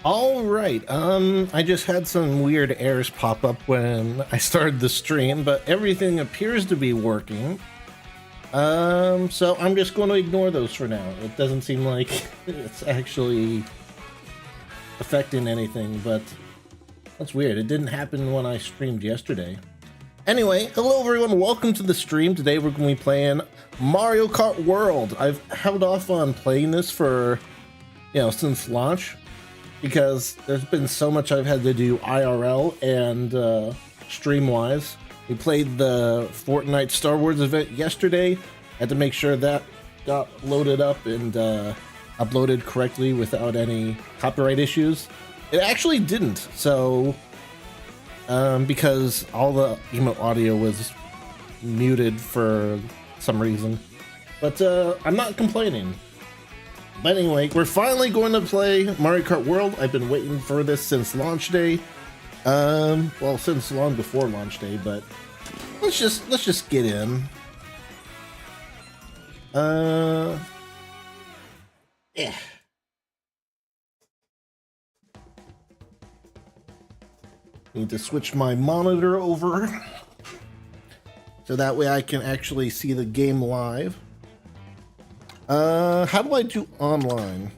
All right. I just had some weird errors pop up when I started the stream, but everything appears to be working. So I'm just going to ignore those for now. It doesn't seem like it's actually affecting anything, but that's weird. It didn't happen when I streamed yesterday. Anyway, hello everyone, welcome to the stream. Today we're going to be playing Mario Kart World. I've held off on playing this for, since launch, because there's been so much I've had to do IRL and stream-wise. We played the Fortnite Star Wars event yesterday. Had to make sure that got loaded up and uploaded correctly without any copyright issues. It actually didn't, so because all the emote audio was muted for some reason. But I'm not complaining. But anyway, we're finally going to play Mario Kart World. I've been waiting for this since launch day. Well, since long before launch day, but let's just get in. Yeah. Need to switch my monitor over so that way I can actually see the game live. How do I do online?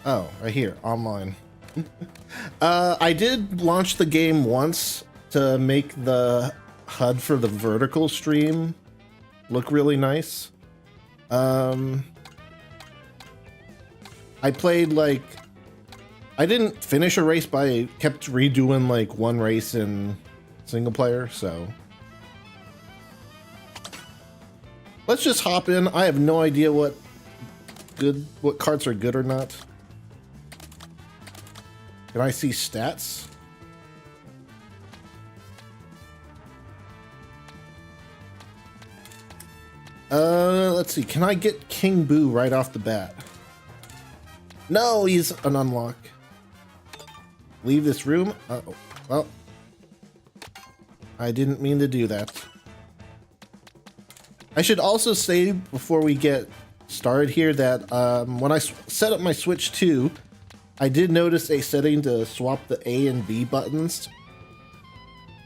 Oh, right here, online. I did launch the game once to make the HUD for the vertical stream look really nice. I played I didn't finish a race, but I kept redoing one race in single player, so. Let's just hop in. I have no idea what carts are good or not. Can I see stats? Let's see. Can I get King Boo right off the bat? No, he's an unlock. Leave this room. Uh-oh. Well, I didn't mean to do that. I should also say before we get started here that when I set up my Switch 2, I did notice a setting to swap the A and B buttons.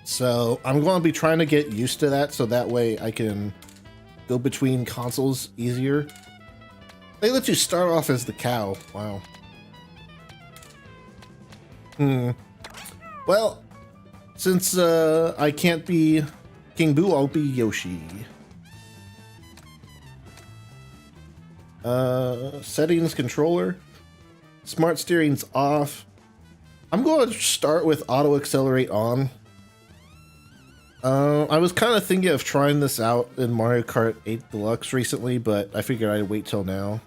So I'm going to be trying to get used to that so that way I can go between consoles easier. They let you start off as the cow. Wow. Well, since I can't be King Boo, I'll be Yoshi. Settings, controller. Smart steering's off. I'm going to start with auto accelerate on. I was kind of thinking of trying this out in Mario Kart 8 Deluxe recently, but I figured I'd wait till now.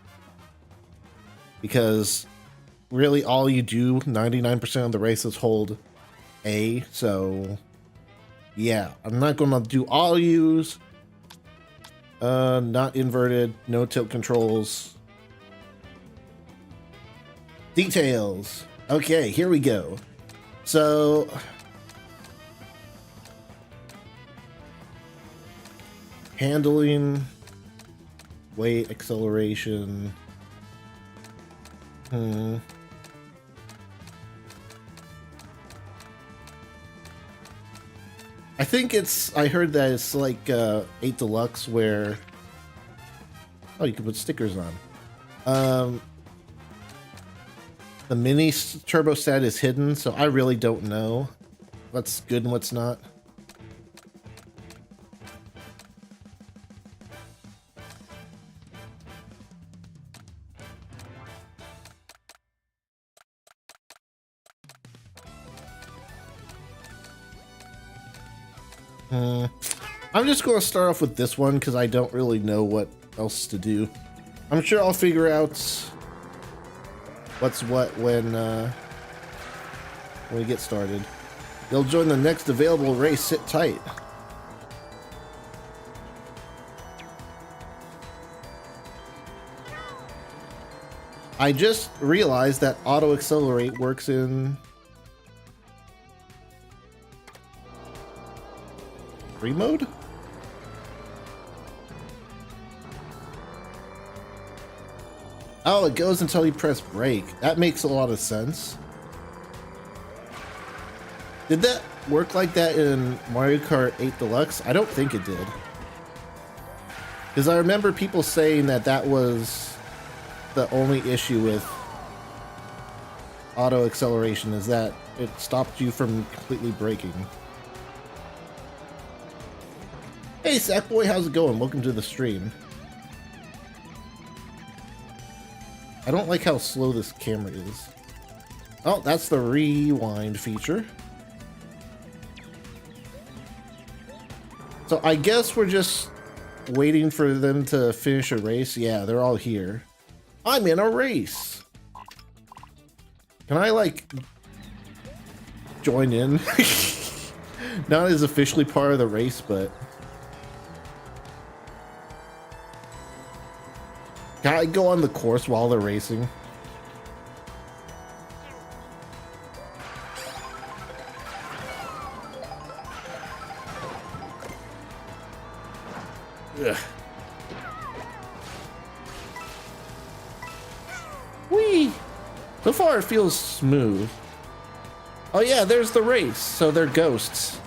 Because really all you do 99% of the races hold A, so yeah, I'm not going to do all U's. Not inverted, no tilt controls. Details. Okay, here we go. So handling, weight, acceleration. I think I heard that it's like 8 Deluxe where, oh, you can put stickers on. The mini turbo stat is hidden, so I really don't know what's good and what's not. I'm just going to start off with this one because I don't really know what else to do. I'm sure I'll figure out what's what when we get started. They'll join the next available race. Sit tight. I just realized that auto accelerate works in free mode? Oh, it goes until you press brake. That makes a lot of sense. Did that work like that in Mario Kart 8 Deluxe? I don't think it did. Because I remember people saying that that was the only issue with auto acceleration, is that it stopped you from completely braking. Hey Sackboy, how's it going? Welcome to the stream. I don't like how slow this camera is. Oh, that's the rewind feature. So I guess we're just waiting for them to finish a race. Yeah, they're all here. I'm in a race. Can I, like, join in? Not as officially part of the race, but... Can I go on the course while they're racing? Ugh. Whee! So far it feels smooth. Oh yeah, there's the race. So they're ghosts.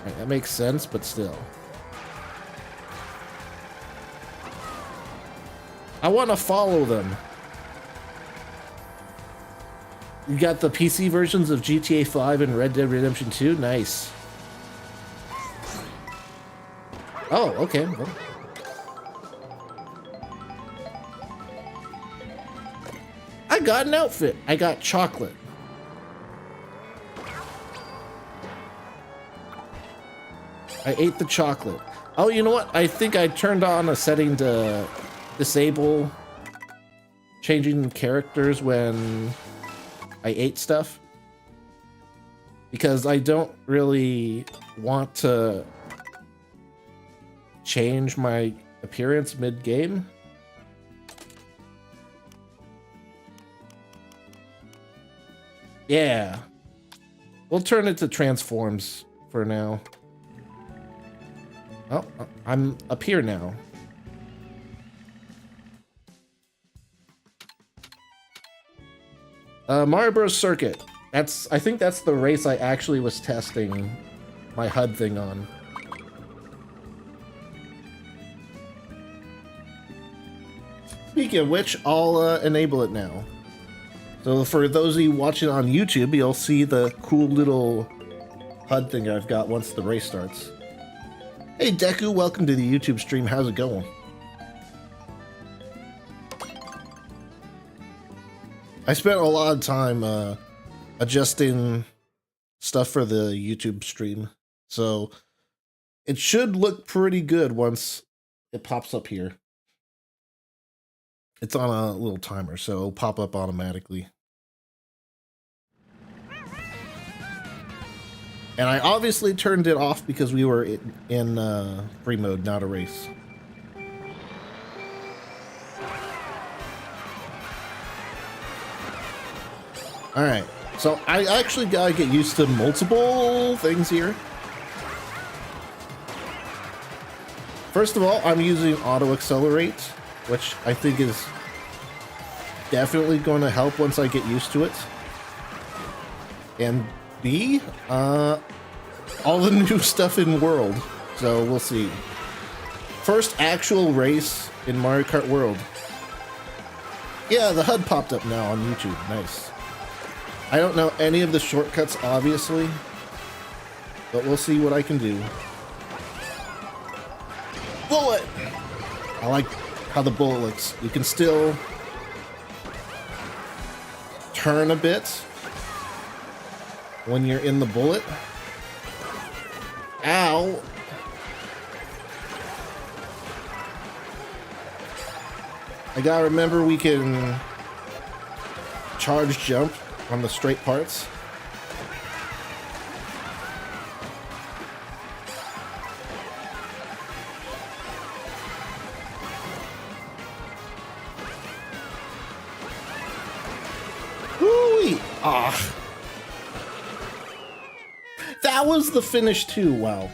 Right, that makes sense, but still. I want to follow them. You got the PC versions of GTA 5 and Red Dead Redemption 2? Nice. Oh, okay. Well. I got an outfit. I got chocolate. I ate the chocolate. Oh, you know what? I think I turned on a setting to disable changing characters when I ate stuff, because I don't really want to change my appearance mid-game. Yeah, we'll turn it to transforms for now. Oh, I'm up here now. Mario Bros. Circuit. I think that's the race I actually was testing my HUD thing on. Speaking of which, I'll enable it now. So for those of you watching on YouTube, you'll see the cool little HUD thing I've got once the race starts. Hey Deku, welcome to the YouTube stream. How's it going? I spent a lot of time adjusting stuff for the YouTube stream, so it should look pretty good once it pops up here. It's on a little timer, so it'll pop up automatically. And I obviously turned it off because we were in free mode, not a race. Alright, so I actually gotta get used to multiple things here. First of all, I'm using auto accelerate, which I think is definitely going to help once I get used to it. And B, all the new stuff in World, so we'll see. First actual race in Mario Kart World. Yeah, the HUD popped up now on YouTube, nice. I don't know any of the shortcuts, obviously, but we'll see what I can do. Bullet! I like how the bullet looks. You can still turn a bit when you're in the bullet. Ow! I gotta remember we can charge jump on the straight parts. Woo-wee! Ah. That was the finish too, wow.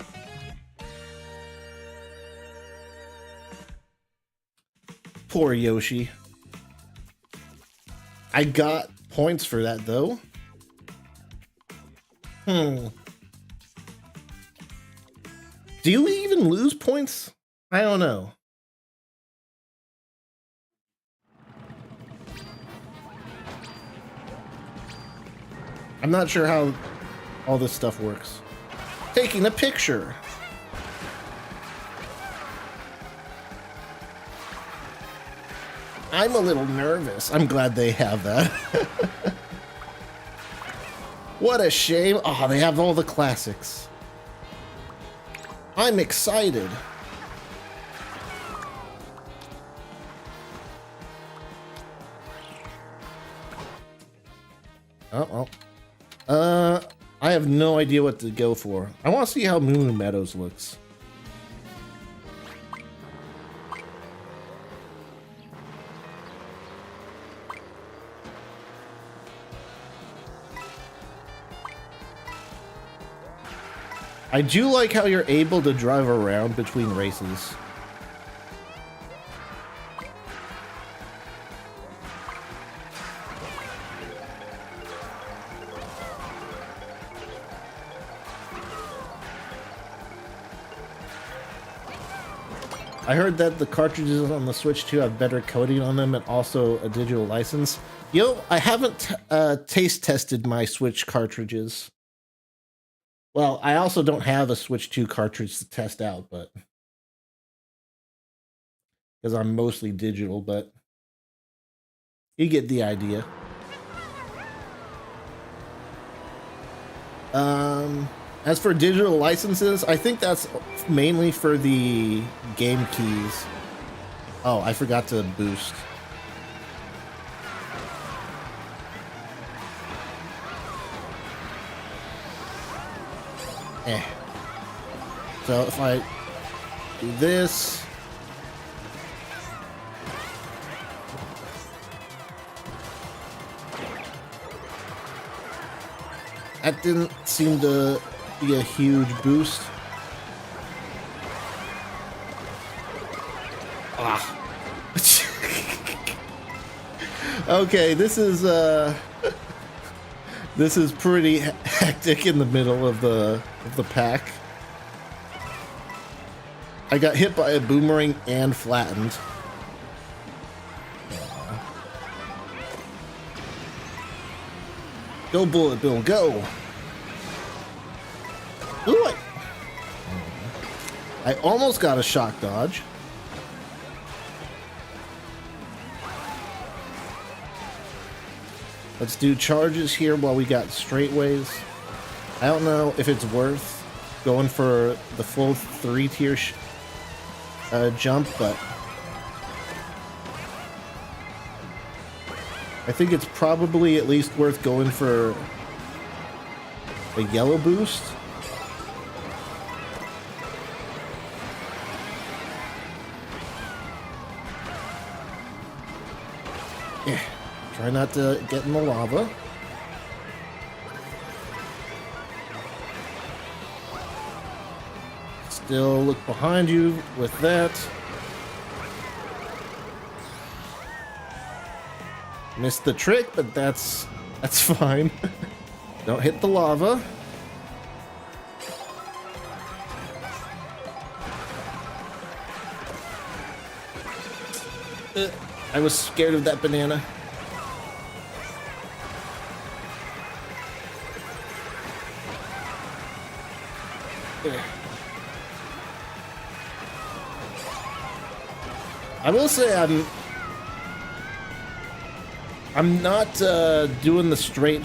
Poor Yoshi. I got points for that, though. Do you even lose points? I don't know. I'm not sure how all this stuff works. Taking a picture. I'm a little nervous. I'm glad they have that. What a shame. Oh, they have all the classics. I'm excited. Oh, well. I have no idea what to go for. I want to see how Moon Meadows looks. I do like how you're able to drive around between races. I heard that the cartridges on the Switch 2 have better coating on them and also a digital license. Yo, I haven't taste tested my Switch cartridges. Well, I also don't have a Switch 2 cartridge to test out, but because I'm mostly digital, but you get the idea. As for digital licenses, I think that's mainly for the game keys. Oh, I forgot to boost. So if I do this, that didn't seem to be a huge boost. Ah. Okay, this is this is pretty hectic in the middle of the pack. I got hit by a boomerang and flattened. Go, Bullet Bill, go! Ooh, I almost got a shock dodge. Let's do charges here while we got straightaways. I don't know if it's worth going for the full 3-tier jump, but I think it's probably at least worth going for a yellow boost. Yeah, try not to get in the lava. Still look behind you with that. Missed the trick, but that's fine. Don't hit the lava. I was scared of that banana. I will say I'm not doing the straight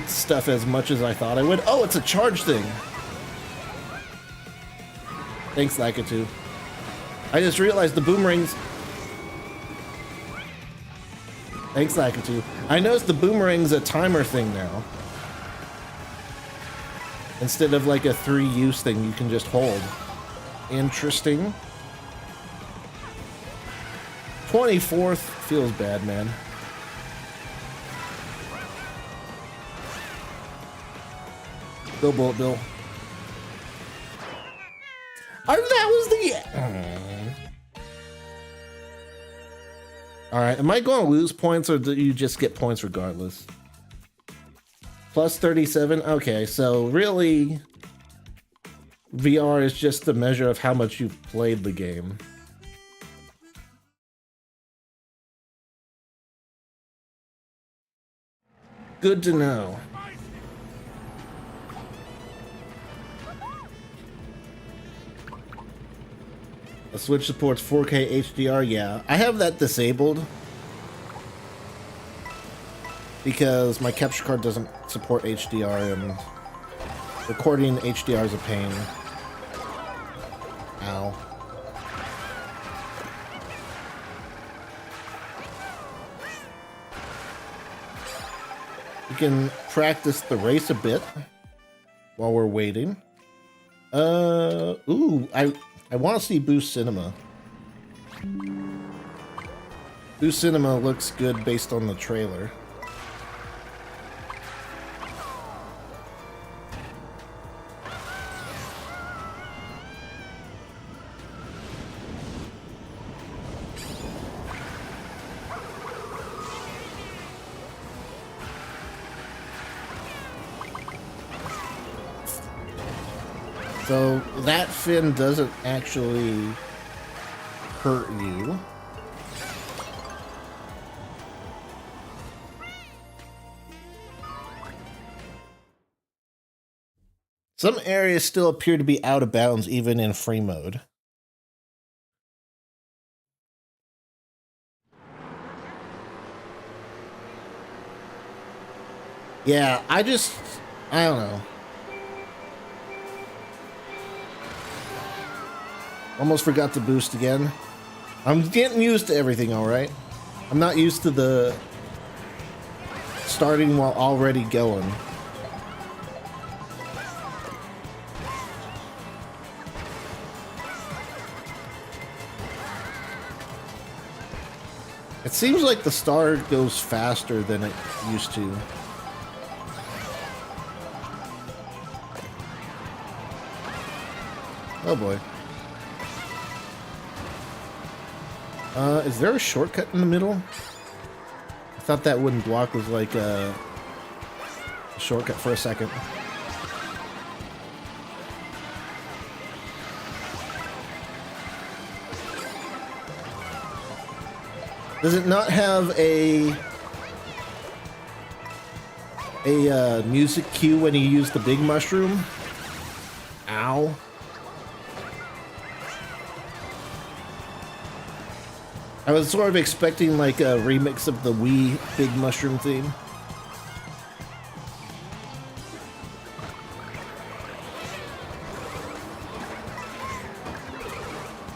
stuff as much as I thought I would. Oh, it's a charge thing. Thanks, Lakitu. I just realized the boomerangs. Thanks, Lakitu. I noticed the boomerang's a timer thing now. Instead of like a 3-use thing you can just hold. Interesting. 24th feels bad, man. Go, Bullet Bill. Oh, that was the... All right, am I going to lose points or do you just get points regardless? Plus 37? Okay, so really, VR is just the measure of how much you've played the game. Good to know. The Switch supports 4K HDR, yeah. I have that disabled because my capture card doesn't support HDR and recording HDR is a pain. Ow. We can practice the race a bit while we're waiting. Ooh, I want to see Boost Cinema. Boost Cinema looks good based on the trailer. So that fin doesn't actually hurt you. Some areas still appear to be out of bounds even in free mode. Yeah, I don't know. Almost forgot to boost again. I'm getting used to everything, alright? I'm not used to the starting while already going. It seems like the start goes faster than it used to. Oh boy. Is there a shortcut in the middle? I thought that wooden block was like a shortcut for a second. Does it not have a music cue when you use the big mushroom? Ow. I was sort of expecting like a remix of the Wii Big Mushroom theme.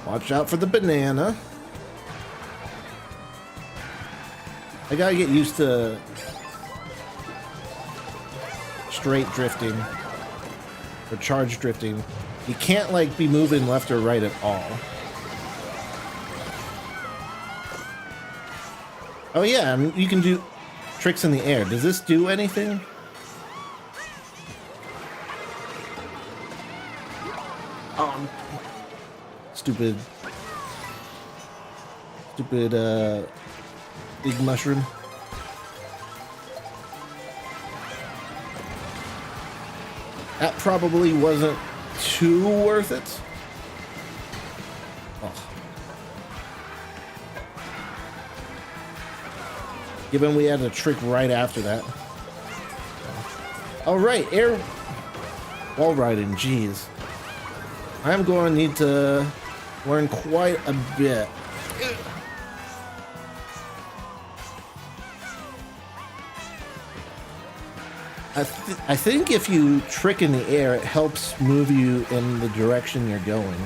Watch out for the banana. I gotta get used to straight drifting or charge drifting. You can't like be moving left or right at all. Oh yeah, you can do tricks in the air. Does this do anything? Oh, stupid big mushroom. That probably wasn't too worth it. Oh. Given we had a trick right after that. All right, air wall riding, jeez. I'm going to need to learn quite a bit. I think if you trick in the air, it helps move you in the direction you're going.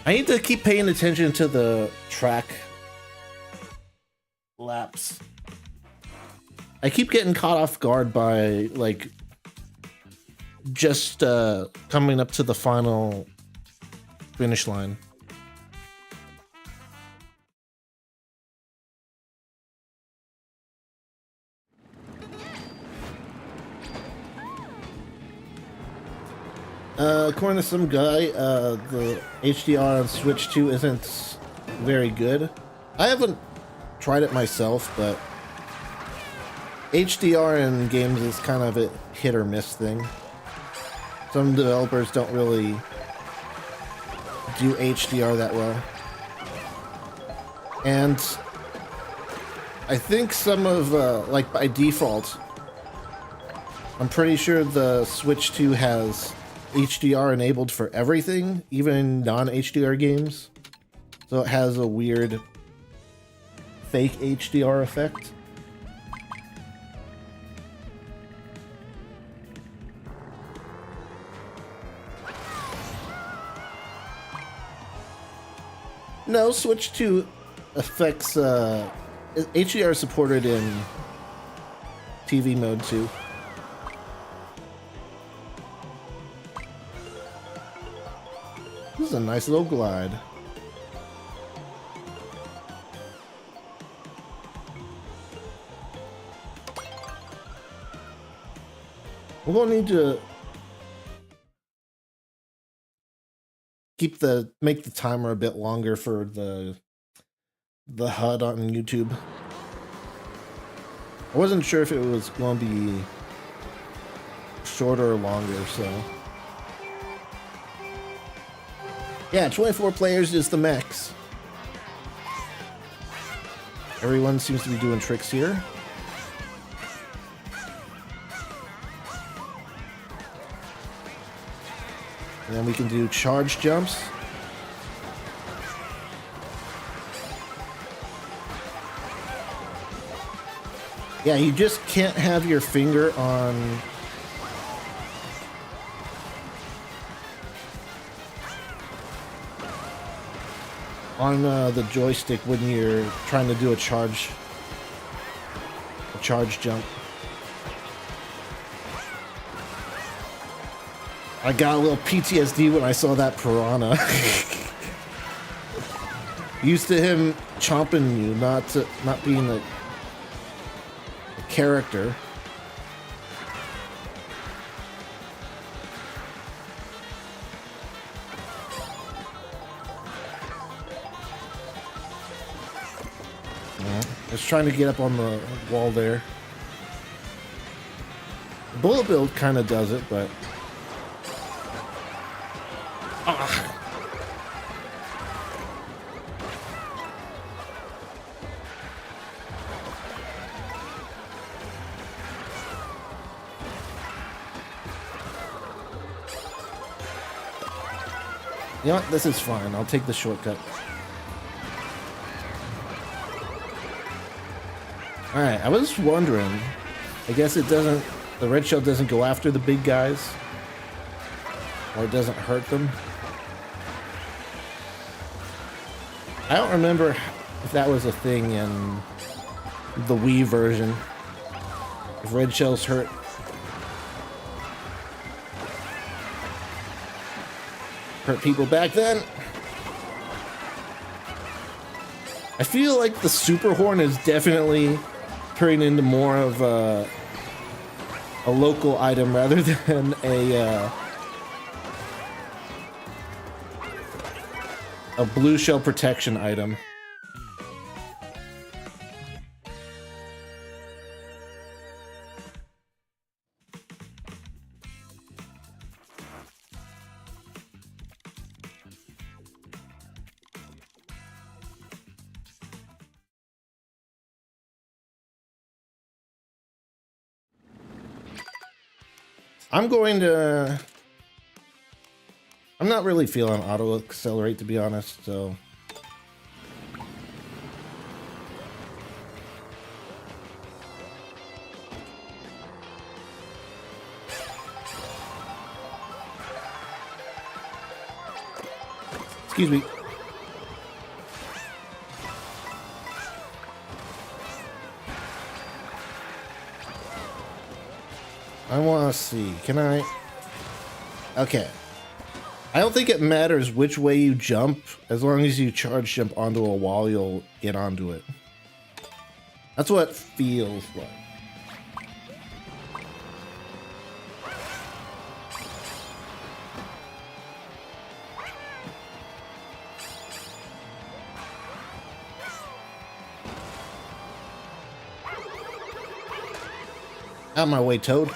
I need to keep paying attention to the track laps. I keep getting caught off guard by, like, just coming up to the final finish line. According to some guy, the HDR on Switch 2 isn't very good. I haven't tried it myself, but HDR in games is kind of a hit or miss thing. Some developers don't really do HDR that well. And I think some of, like by default, I'm pretty sure the Switch 2 has HDR enabled for everything, even non-HDR games. So it has a weird fake HDR effect. No, Switch 2 affects, HDR is supported in TV mode too. This is a nice little glide. We're gonna need to make the timer a bit longer for the HUD on YouTube. I wasn't sure if it was going to be shorter or longer, so yeah, 24 players is the max. Everyone seems to be doing tricks here. And then we can do charge jumps. Yeah, you just can't have your finger on the joystick when you're trying to do a charge jump. I got a little PTSD when I saw that piranha. Used to him chomping you, not being a character. Just trying to get up on the wall there. The bullet build kind of does it, but you know what? This is fine. I'll take the shortcut. Alright, I was wondering. I guess it doesn't... The red shell doesn't go after the big guys. Or it doesn't hurt them. I don't remember if that was a thing in the Wii version. If red shells hurt people back then. I feel like the super horn is definitely turning into more of a local item rather than a blue shell protection item. I'm not really feeling auto accelerate, to be honest, so excuse me. I want to see. Can I? Okay. I don't think it matters which way you jump. As long as you charge jump onto a wall, you'll get onto it. That's what it feels like. Out of my way, Toad.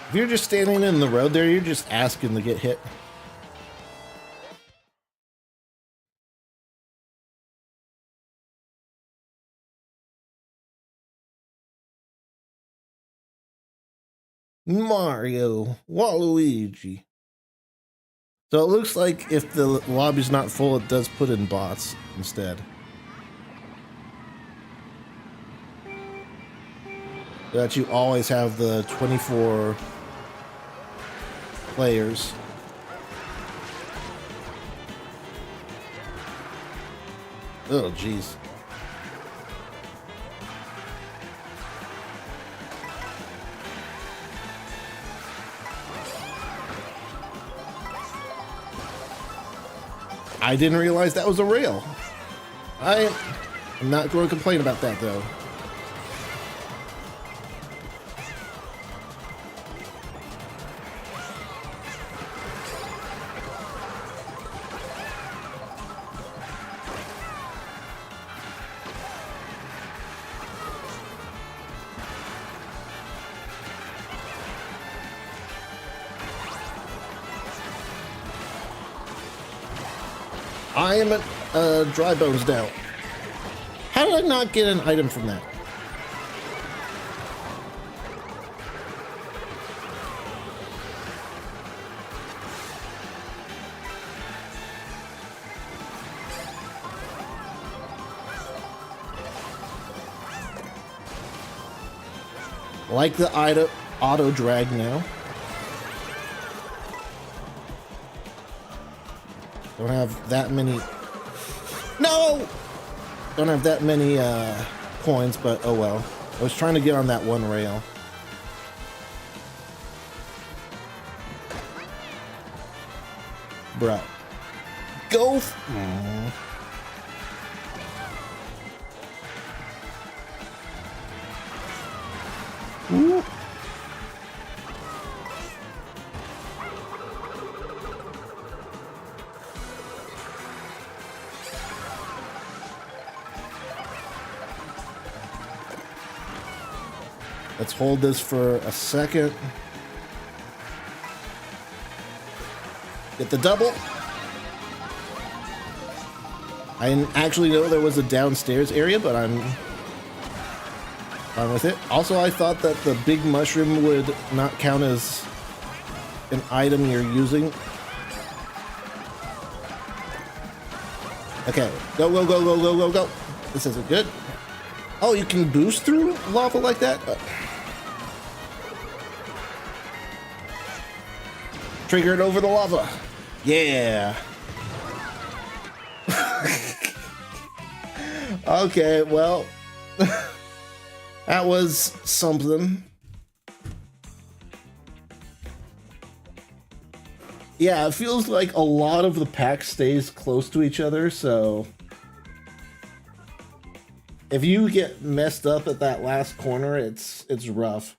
If you're just standing in the road there, you're just asking to get hit. Mario, Waluigi. So it looks like if the lobby's not full, it does put in bots instead. So that you always have the 24 players. Oh, jeez. I didn't realize that was a rail. I'm not going to complain about that, though. I am at dry bones now. How did I not get an item from that? Like the auto drag now. Don't have that many. No! Don't have that many coins, but oh well. I was trying to get on that one rail. Bruh. Go! Ooh. Let's hold this for a second. Get the double. I didn't actually know there was a downstairs area, but I'm fine with it. Also, I thought that the big mushroom would not count as an item you're using. Okay, go, go, go, go, go, go, go. This isn't good. Oh, you can boost through lava like that? Trigger it over the lava. Yeah. Okay, well, that was something. Yeah, it feels like a lot of the pack stays close to each other, so if you get messed up at that last corner, it's rough.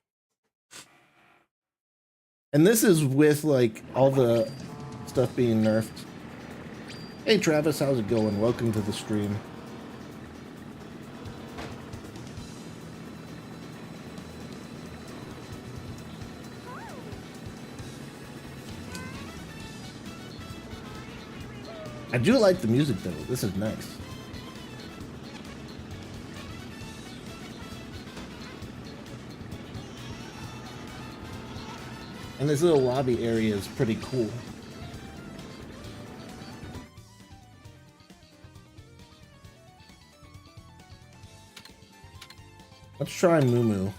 And this is with like all the stuff being nerfed. Hey Travis, how's it going? Welcome to the stream. I do like the music though. This is nice. And this little lobby area is pretty cool. Let's try Moo Moo.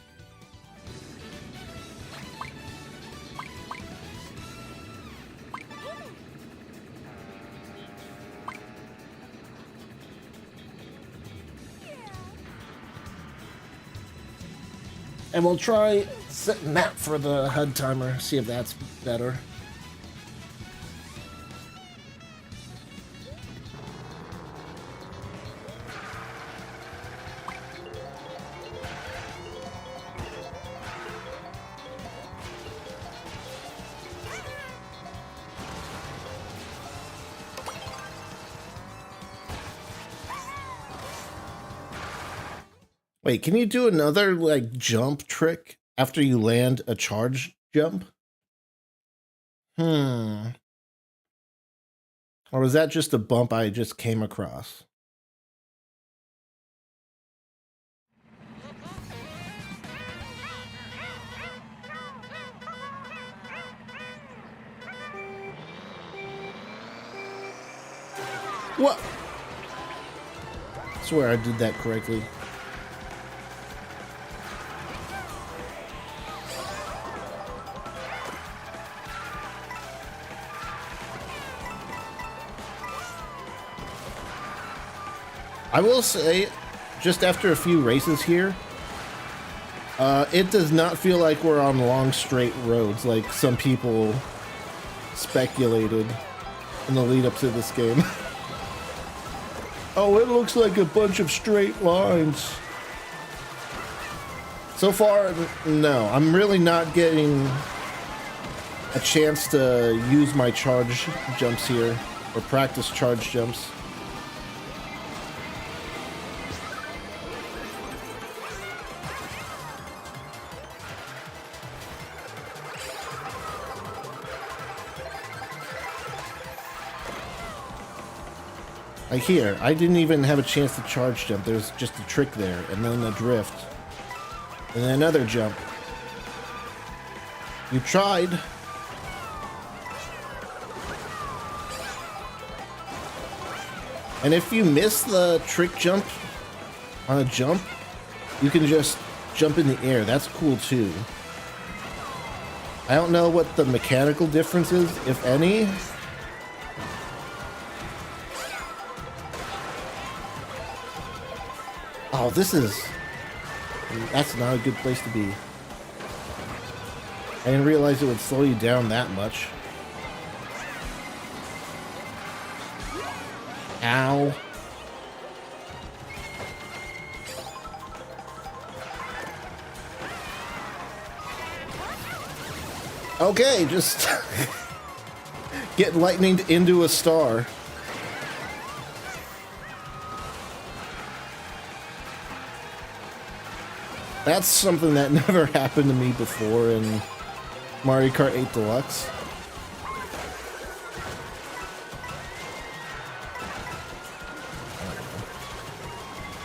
And we'll try setting that for the HUD timer, see if that's better. Wait, can you do another like jump trick after you land a charge jump? Or was that just a bump I just came across? What? I swear I did that correctly. I will say, just after a few races here, it does not feel like we're on long straight roads like some people speculated in the lead up to this game. Oh, it looks like a bunch of straight lines. So far, no. I'm really not getting a chance to use my charge jumps here, or practice charge jumps. Like here, I didn't even have a chance to charge jump. There's just a trick there, and then a drift. And then another jump. You tried. And if you miss the trick jump on a jump, you can just jump in the air. That's cool too. I don't know what the mechanical difference is, if any. Oh, that's not a good place to be. I didn't realize it would slow you down that much. Ow. Okay, just get lightninged into a star. That's something that never happened to me before in Mario Kart 8 Deluxe.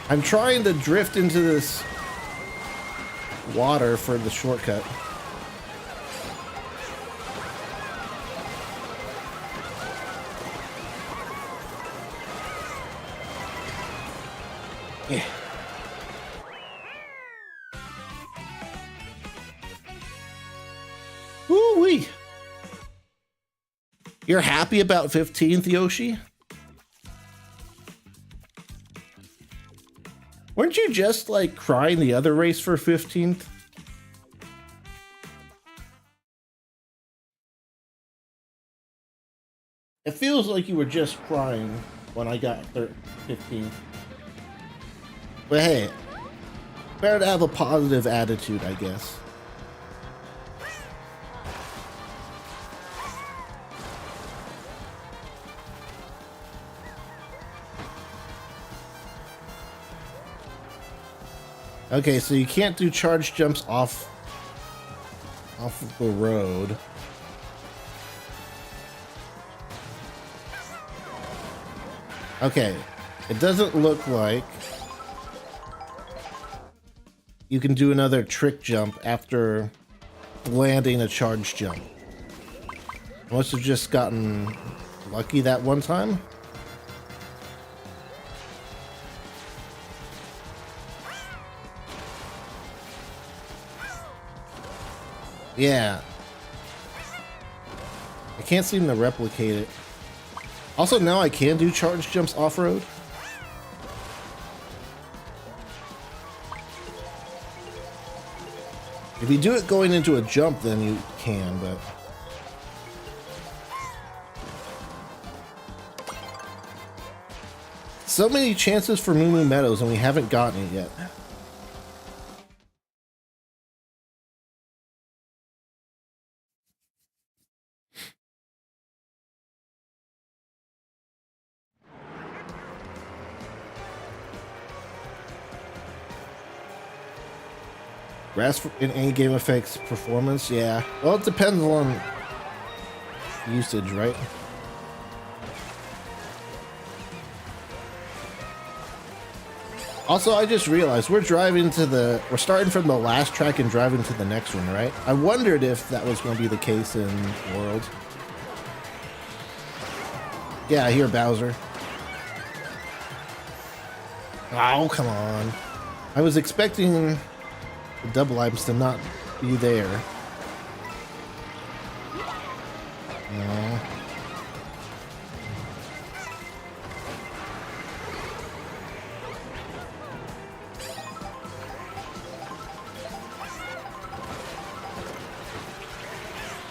I'm trying to drift into this water for the shortcut. Yeah. Woo-wee. You're happy about 15th, Yoshi? Weren't you just like crying the other race for 15th? It feels like you were just crying when I got 15th. But hey, better to have a positive attitude, I guess. Okay, so you can't do charge jumps off of the road. Okay, it doesn't look like you can do another trick jump after landing a charge jump. I must have just gotten lucky that one time. Yeah. I can't seem to replicate it. Also, now I can do charge jumps off-road. If you do it going into a jump, then you can, but... So many chances for Moo Moo Meadows, and we haven't gotten it yet. Rest in any game affects performance? Yeah. Well, it depends on usage, right? Also, I just realized we're starting from the last track and driving to the next one, right? I wondered if that was going to be the case in World. Yeah, I hear Bowser. Oh, come on. I was expecting the double items to not be there. No.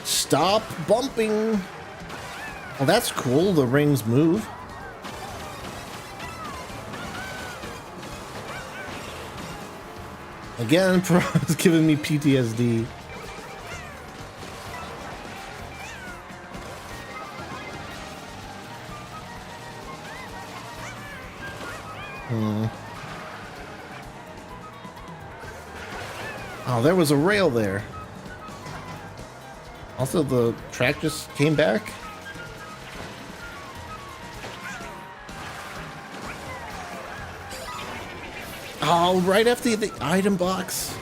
Stop bumping. Well, that's cool. The rings move. Again, it's giving me PTSD. Oh, there was a rail there. Also, the track just came back. Oh, right after the item box.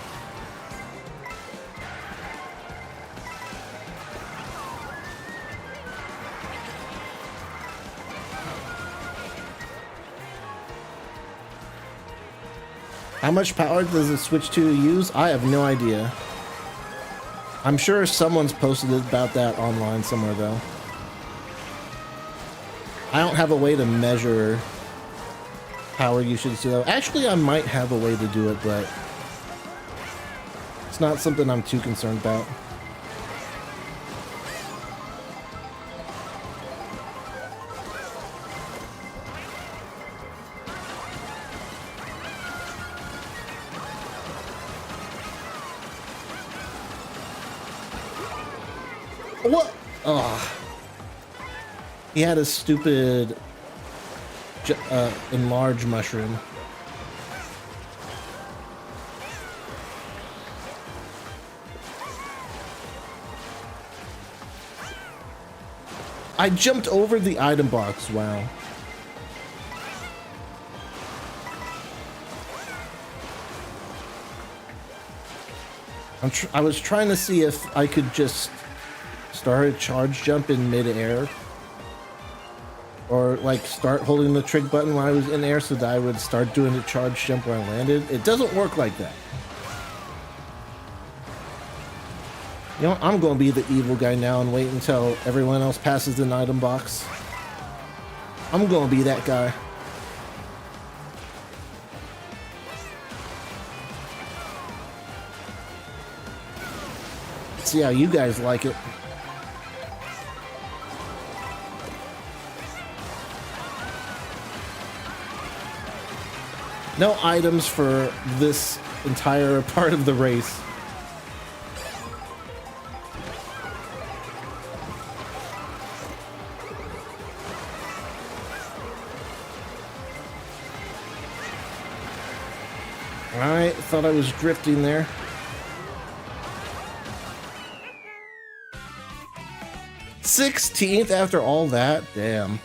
How much power does the Switch 2 use? I have no idea. I'm sure someone's posted about that online somewhere, though. I don't have a way to measure power usage, though. Actually, I might have a way to do it, but it's not something I'm too concerned about. What? Oh. He had a stupid enlarge mushroom. I jumped over the item box. Wow. I was trying to see if I could just start a charge jump in mid-air, or like start holding the trig button when I was in air so that I would start doing the charge jump when I landed. It doesn't work like that. You know, I'm going to be the evil guy now and wait until everyone else passes an item box. I'm going to be that guy. See how you guys like it. No items for this entire part of the race. Alright, thought I was drifting there. $16th after all that? Damn.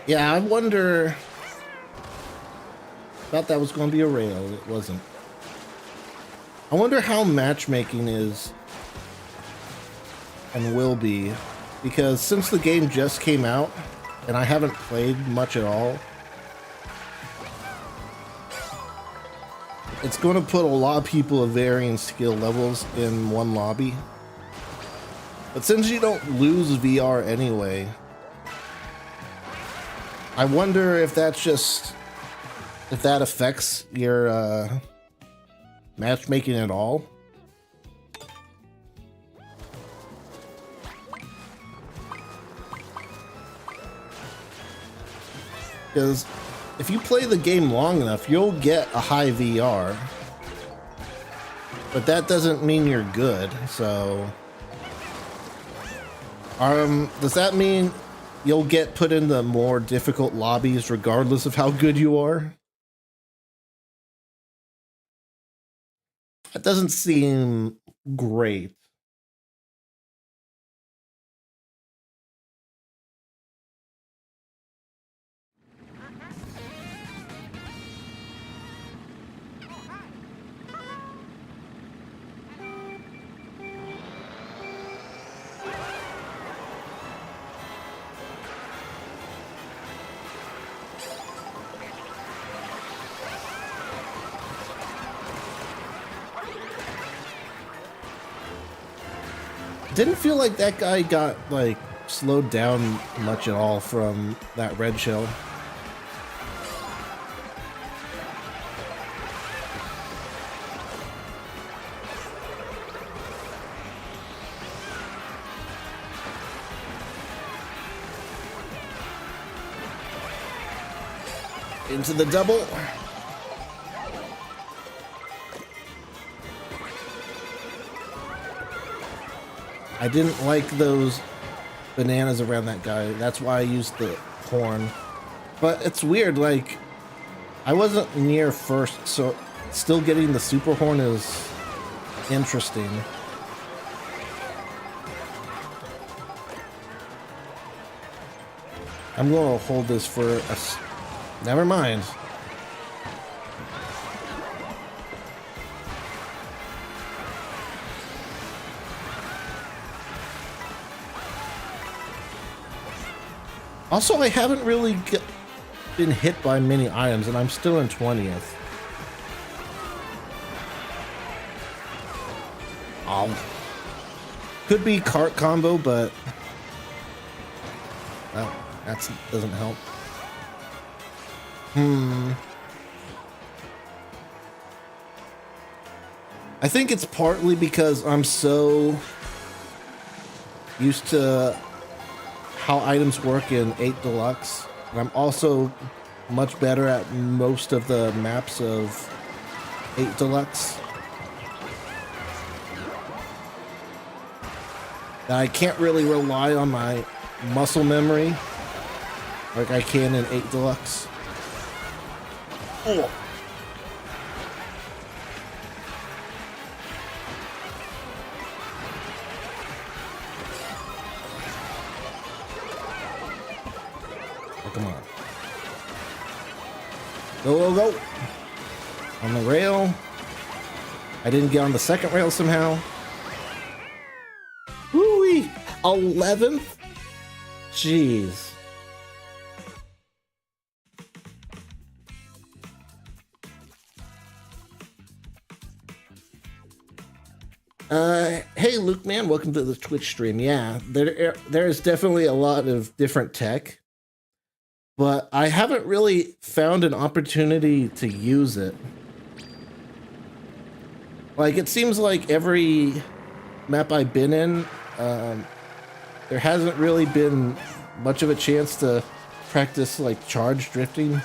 Yeah, I wonder. Thought that was going to be a rail. It wasn't. I wonder how matchmaking is and will be, because since the game just came out and I haven't played much at all, it's going to put a lot of people of varying skill levels in one lobby. But since you don't lose VR anyway, I wonder if that's just, if that affects your matchmaking at all. Because if you play the game long enough, you'll get a high VR. But that doesn't mean you're good, so... does that mean you'll get put in the more difficult lobbies regardless of how good you are? That doesn't seem great. Didn't feel like that guy got, like, slowed down much at all from that red shell. Into the double. I didn't like those bananas around that guy. That's why I used the horn. But it's weird, like, I wasn't near first, so still getting the super horn is interesting. I'm going to hold this for a... Never mind. Also, I haven't really been hit by many items, and I'm still in 20th. Oh. Could be Kart combo, but... Well, that doesn't help. I think it's partly because I'm so used to how items work in 8 Deluxe. And I'm also much better at most of the maps of 8 Deluxe. And I can't really rely on my muscle memory like I can in 8 Deluxe. Oh. Oh, come on. Go, go, go. On the rail. I didn't get on the second rail somehow. Woo-wee! 11th? Jeez. Hey Luke, man, welcome to the Twitch stream. Yeah, there's definitely a lot of different tech, but I haven't really found an opportunity to use it. Like, it seems like every map I've been in, there hasn't really been much of a chance to practice, like, charge drifting.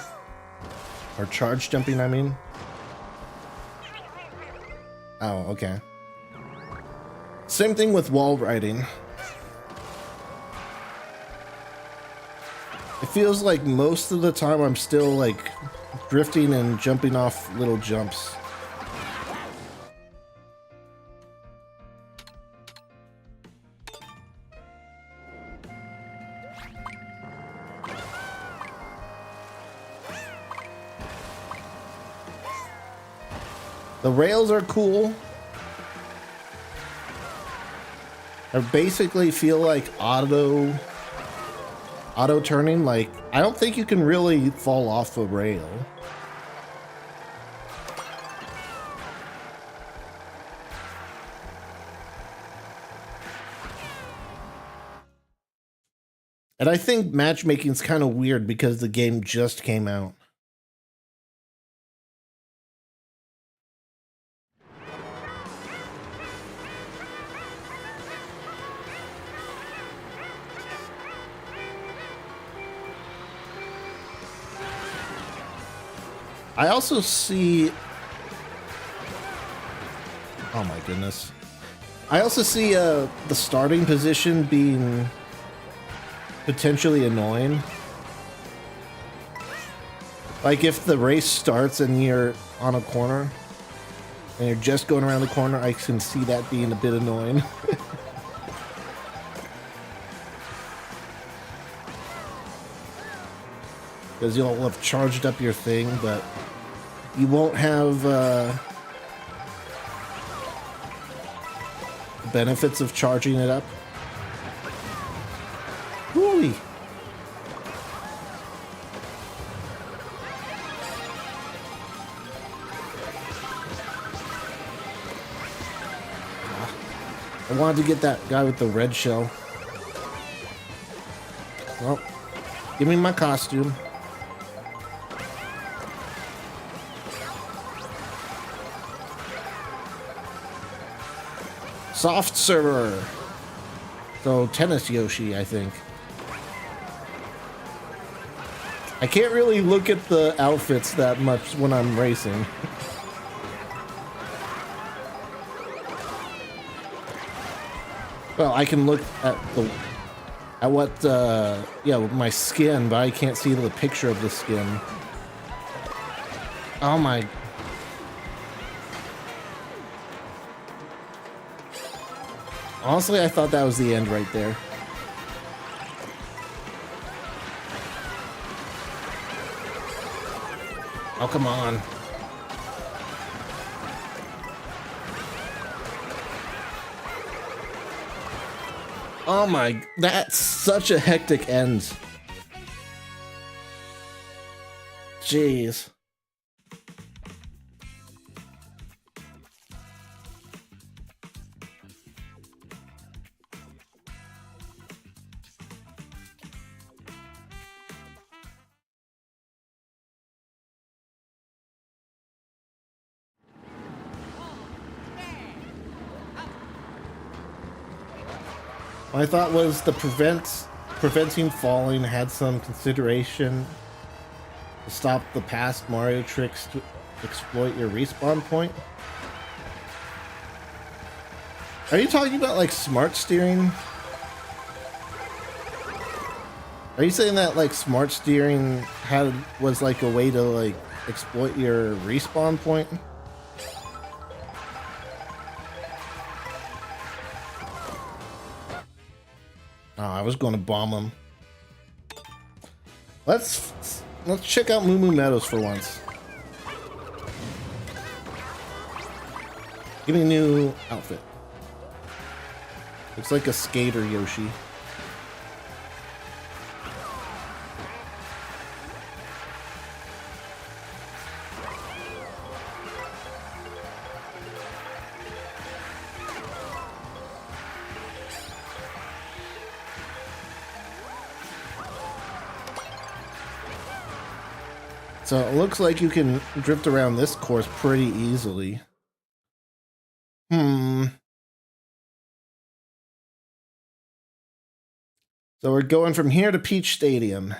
Or charge jumping, I mean. Oh, okay. Same thing with wall riding. It feels like most of the time I'm still like drifting and jumping off little jumps. The rails are cool. I basically feel like auto turning. Like, I don't think you can really fall off a rail. And I think matchmaking's kind of weird because the game just came out. I also see... Oh my goodness. I also see the starting position being potentially annoying. Like if the race starts and you're on a corner and you're just going around the corner, I can see that being a bit annoying. Because you'll have charged up your thing, but you won't have benefits of charging it up. Whooey! I wanted to get that guy with the red shell. Well, give me my costume. Soft server. So tennis Yoshi, I think. I can't really look at the outfits that much when I'm racing. Well, I can look at my skin, but I can't see the picture of the skin. Oh my. Honestly, I thought that was the end right there. Oh, come on. Oh my, that's such a hectic end. Jeez. My thought was the preventing falling had some consideration to stop the past Mario tricks to exploit your respawn point. Are you talking about like smart steering? Are you saying that like smart steering was like a way to like exploit your respawn point? Oh, I was going to bomb him. Let's check out Moo Moo Meadows for once. Give me a new outfit. Looks like a skater Yoshi. So it looks like you can drift around this course pretty easily. So we're going from here to Peach Stadium.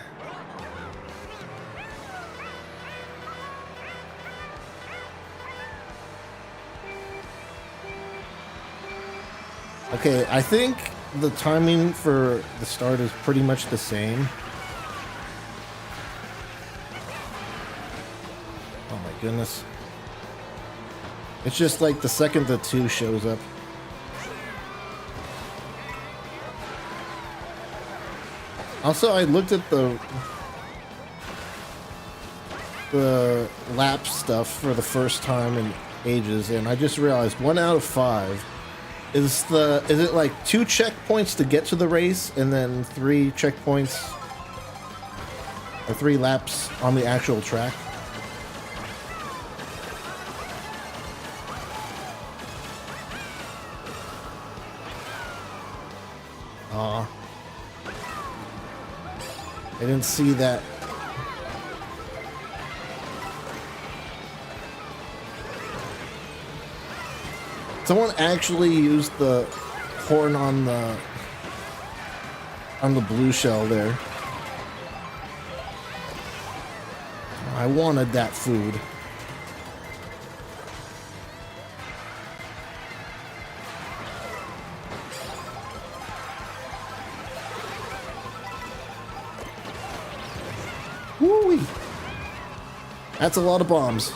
Okay, I think the timing for the start is pretty much the same. Oh my goodness. It's just like the second the 2 shows up. Also, I looked at the lap stuff for the first time in ages, and I just realized 1 out of 5 is it like 2 checkpoints to get to the race, and then 3 checkpoints or 3 laps on the actual track? Aw. I didn't see that. Someone actually used the horn on the blue shell there. I I wanted that food. Woo-wee. That's a lot of bombs.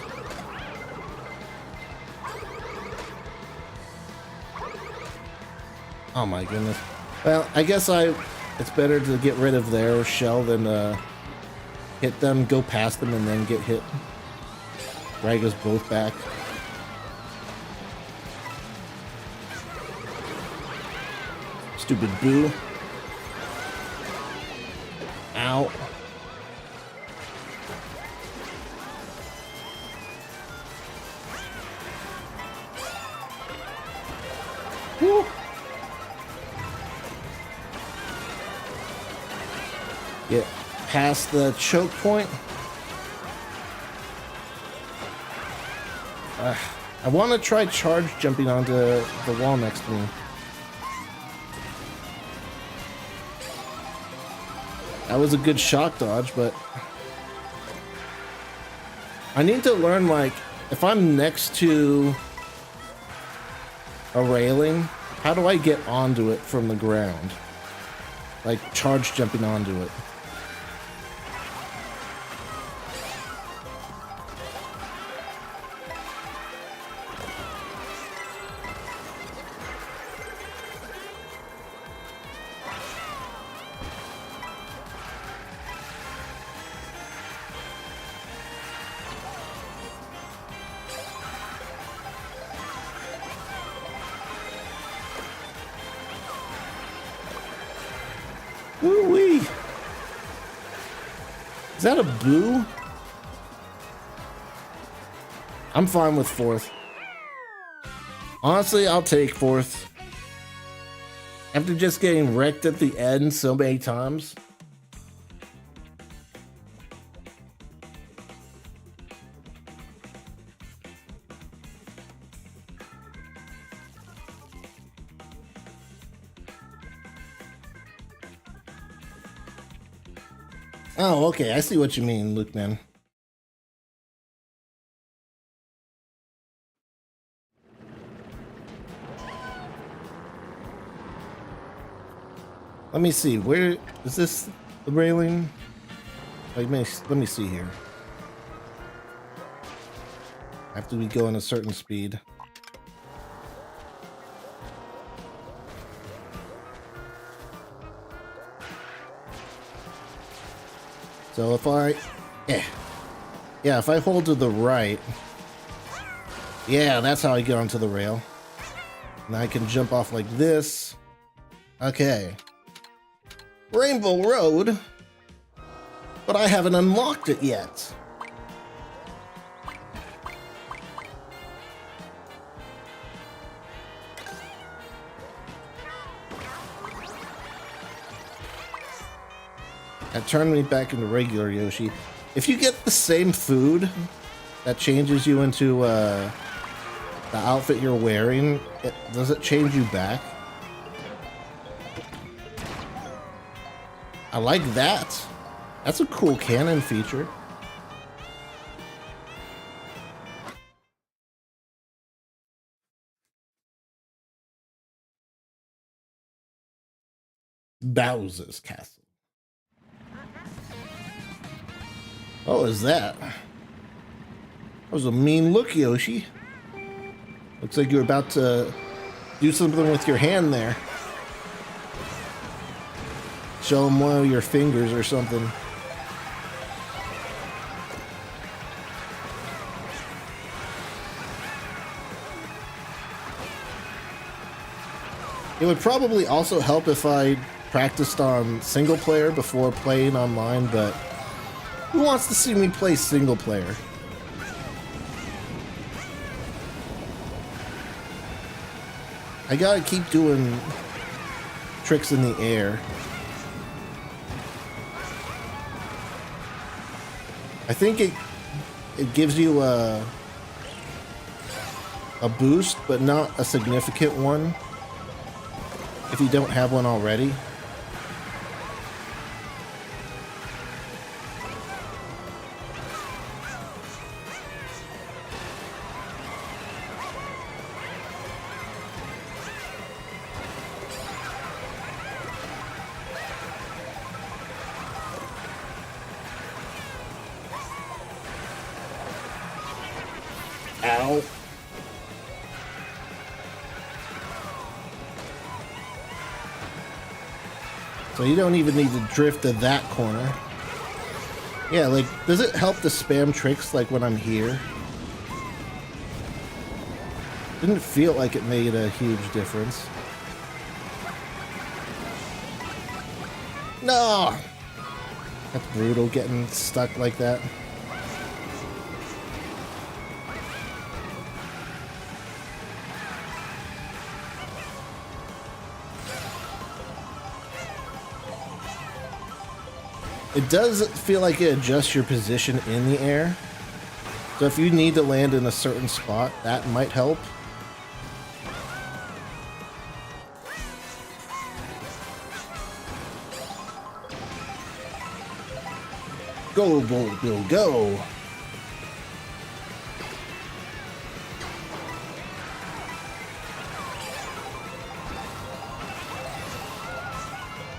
Oh my goodness. Well, I guess it's better to get rid of their shell than hit them, go past them, and then get hit. Drag us both back. Stupid boo. Ow. Woo. Get past the choke point. I want to try charge jumping onto the wall next to me. That was a good shock dodge, but I need to learn, like, if I'm next to a railing, how do I get onto it from the ground? Like, charge jumping onto it. Woo-wee! Is that a boo? I'm fine with fourth. Honestly, I'll take fourth. After just getting wrecked at the end so many times. Oh, okay. I see what you mean, Luke, man. Let me see. Where is this? The railing? Like, let me see here. After we go in a certain speed. So if yeah, if I hold to the right, yeah, that's how I get onto the rail. And I can jump off like this. Okay. Rainbow Road, but I haven't unlocked it yet. That turned me back into regular Yoshi. If you get the same food that changes you into the outfit you're wearing, does it change you back? I like that. That's a cool canon feature. Bowser's Castle. What was that? That was a mean look, Yoshi. Looks like you're about to do something with your hand there. Show them one of your fingers or something. It would probably also help if I practiced on single player before playing online, but who wants to see me play single player? I gotta keep doing tricks in the air. I think it gives you a boost, but not a significant one if you don't have one already. Ow. So you don't even need to drift to that corner. Yeah, like, does it help to spam tricks like when I'm here? Didn't feel like it made a huge difference. No! That's brutal, getting stuck like that. It does feel like it adjusts your position in the air. So if you need to land in a certain spot, that might help. Go, go, go, go.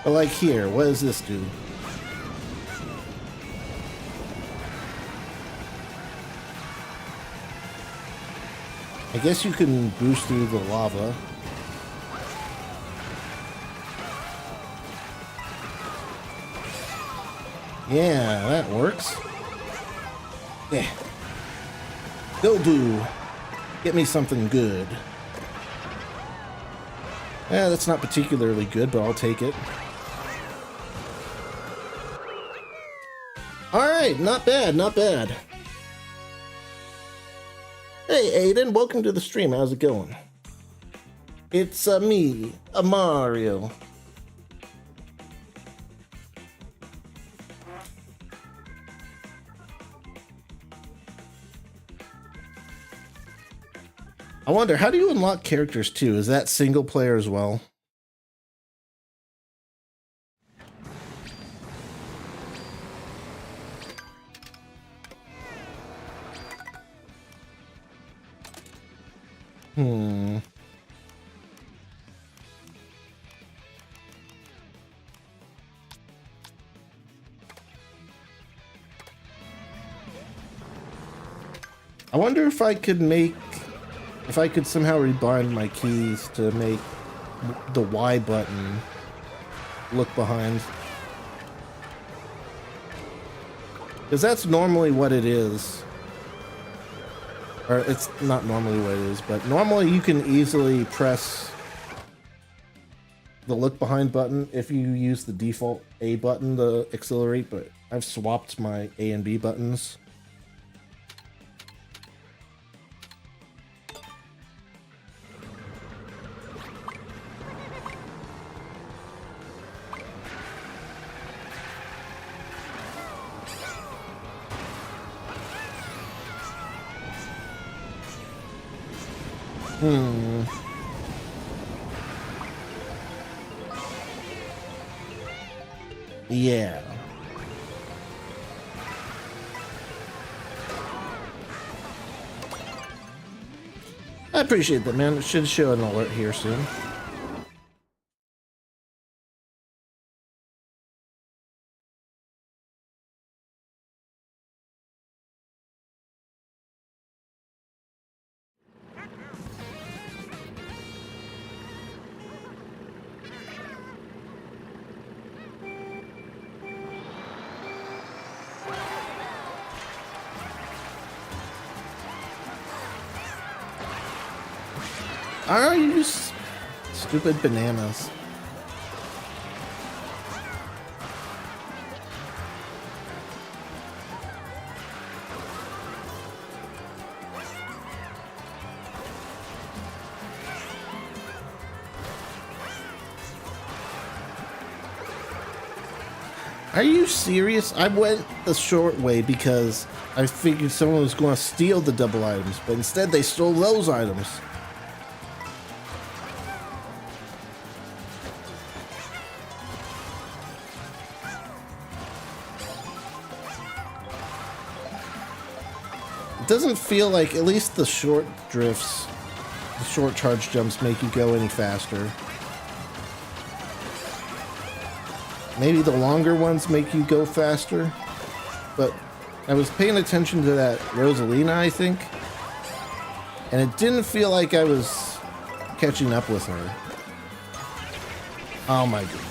But like here, what does this do? I guess you can boost through the lava. Yeah, that works. Yeah. Go do. Get me something good. Yeah, that's not particularly good, but I'll take it. Alright, not bad, not bad. Hey Aiden, welcome to the stream. How's it going? It's me, Mario. I wonder, how do you unlock characters too? Is that single player as well? I wonder if I could somehow rebind my keys to make the Y button look behind. Because that's normally what it is. Or it's not normally what it is, but normally you can easily press the look behind button if you use the default A button to accelerate, but I've swapped my A and B buttons. Yeah. I appreciate that, man. It should show an alert here soon. Are you stupid bananas? Are you serious? I went the short way because I figured someone was going to steal the double items, but instead they stole those items. It doesn't feel like, at least the short drifts, the short charge jumps make you go any faster. Maybe the longer ones make you go faster, but I was paying attention to that Rosalina, I think. And it didn't feel like I was catching up with her. Oh my goodness.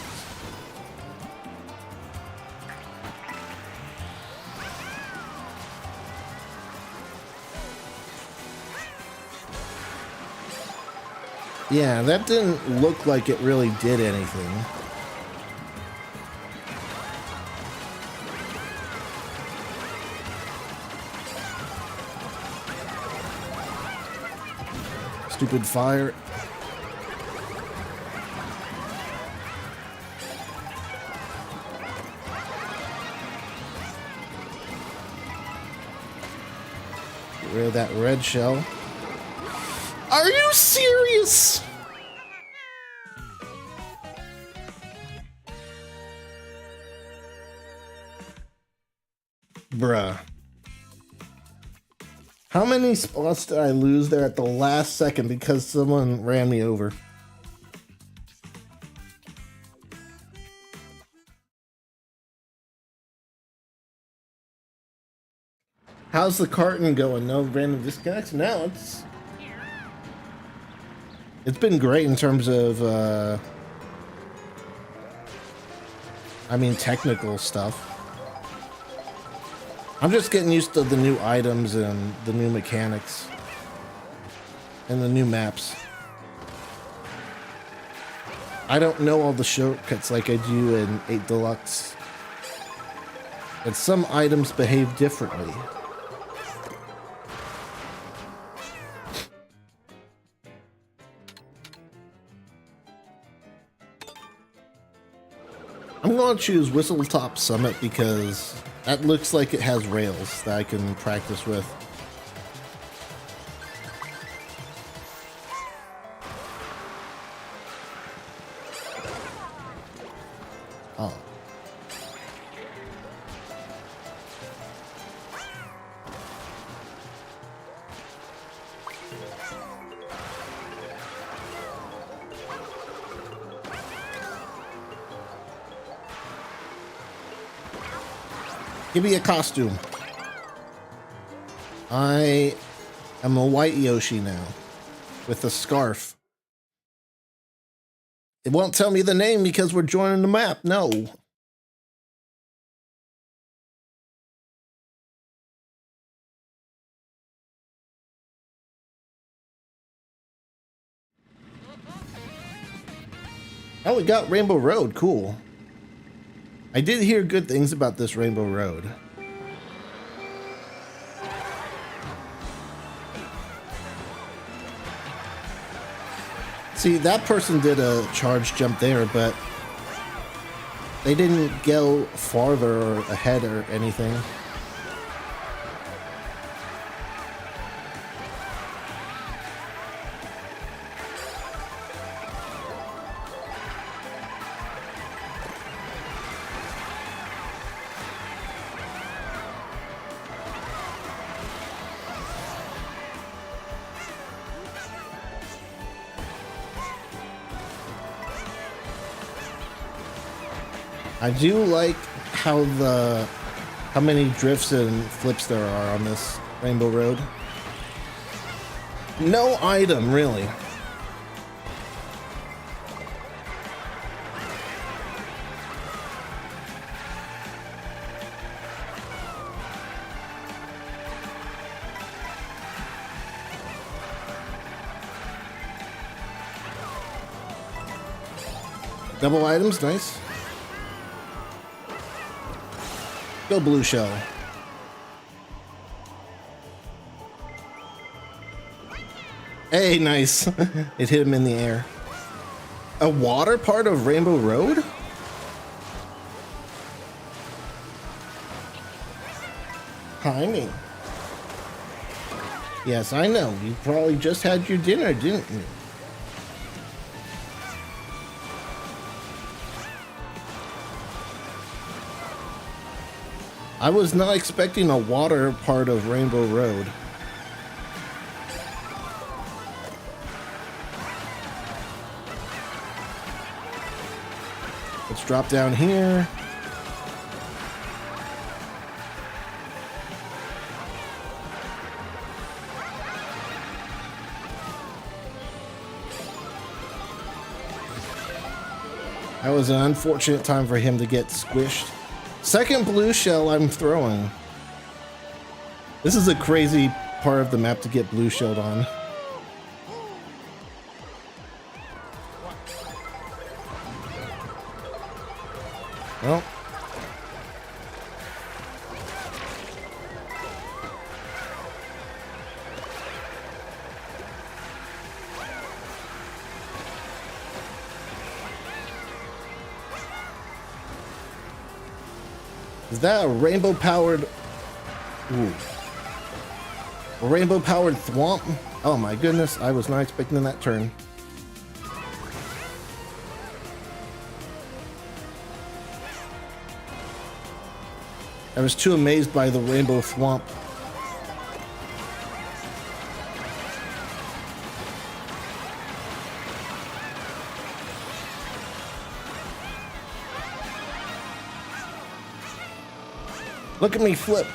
Yeah, that didn't look like it really did anything. Stupid fire. Get rid of that red shell. Are you serious? Bruh. How many spots did I lose there at the last second because someone ran me over? How's the carton going? No random disconnects? No, it's been great in terms of I mean technical stuff. I'm just getting used to the new items and the new mechanics and the new maps. I don't know all the shortcuts like I do in 8 Deluxe. And some items behave differently. I'm going to choose Whistletop Summit because that looks like it has rails that I can practice with. Oh. Give me a costume. I am a white Yoshi now with a scarf. It won't tell me the name because we're joining the map. No. Oh, we got Rainbow Road. Cool. I did hear good things about this Rainbow Road. See, that person did a charge jump there, but they didn't go farther or ahead or anything. I do like how many drifts and flips there are on this Rainbow Road. No item, really. Double items, nice. Go blue shell. Hey, nice. It hit him in the air. A water part of Rainbow Road? Timing. Yes, I know. You probably just had your dinner, didn't you? I was not expecting a water part of Rainbow Road. Let's drop down here. was an unfortunate time for him to get squished. Second blue shell I'm throwing. This is a crazy part of the map to get blue shelled on. Well. Is that a rainbow-powered... Ooh. A rainbow-powered thwomp? Oh my goodness, I was not expecting that turn. I was too amazed by the rainbow thwomp. Look at me flip.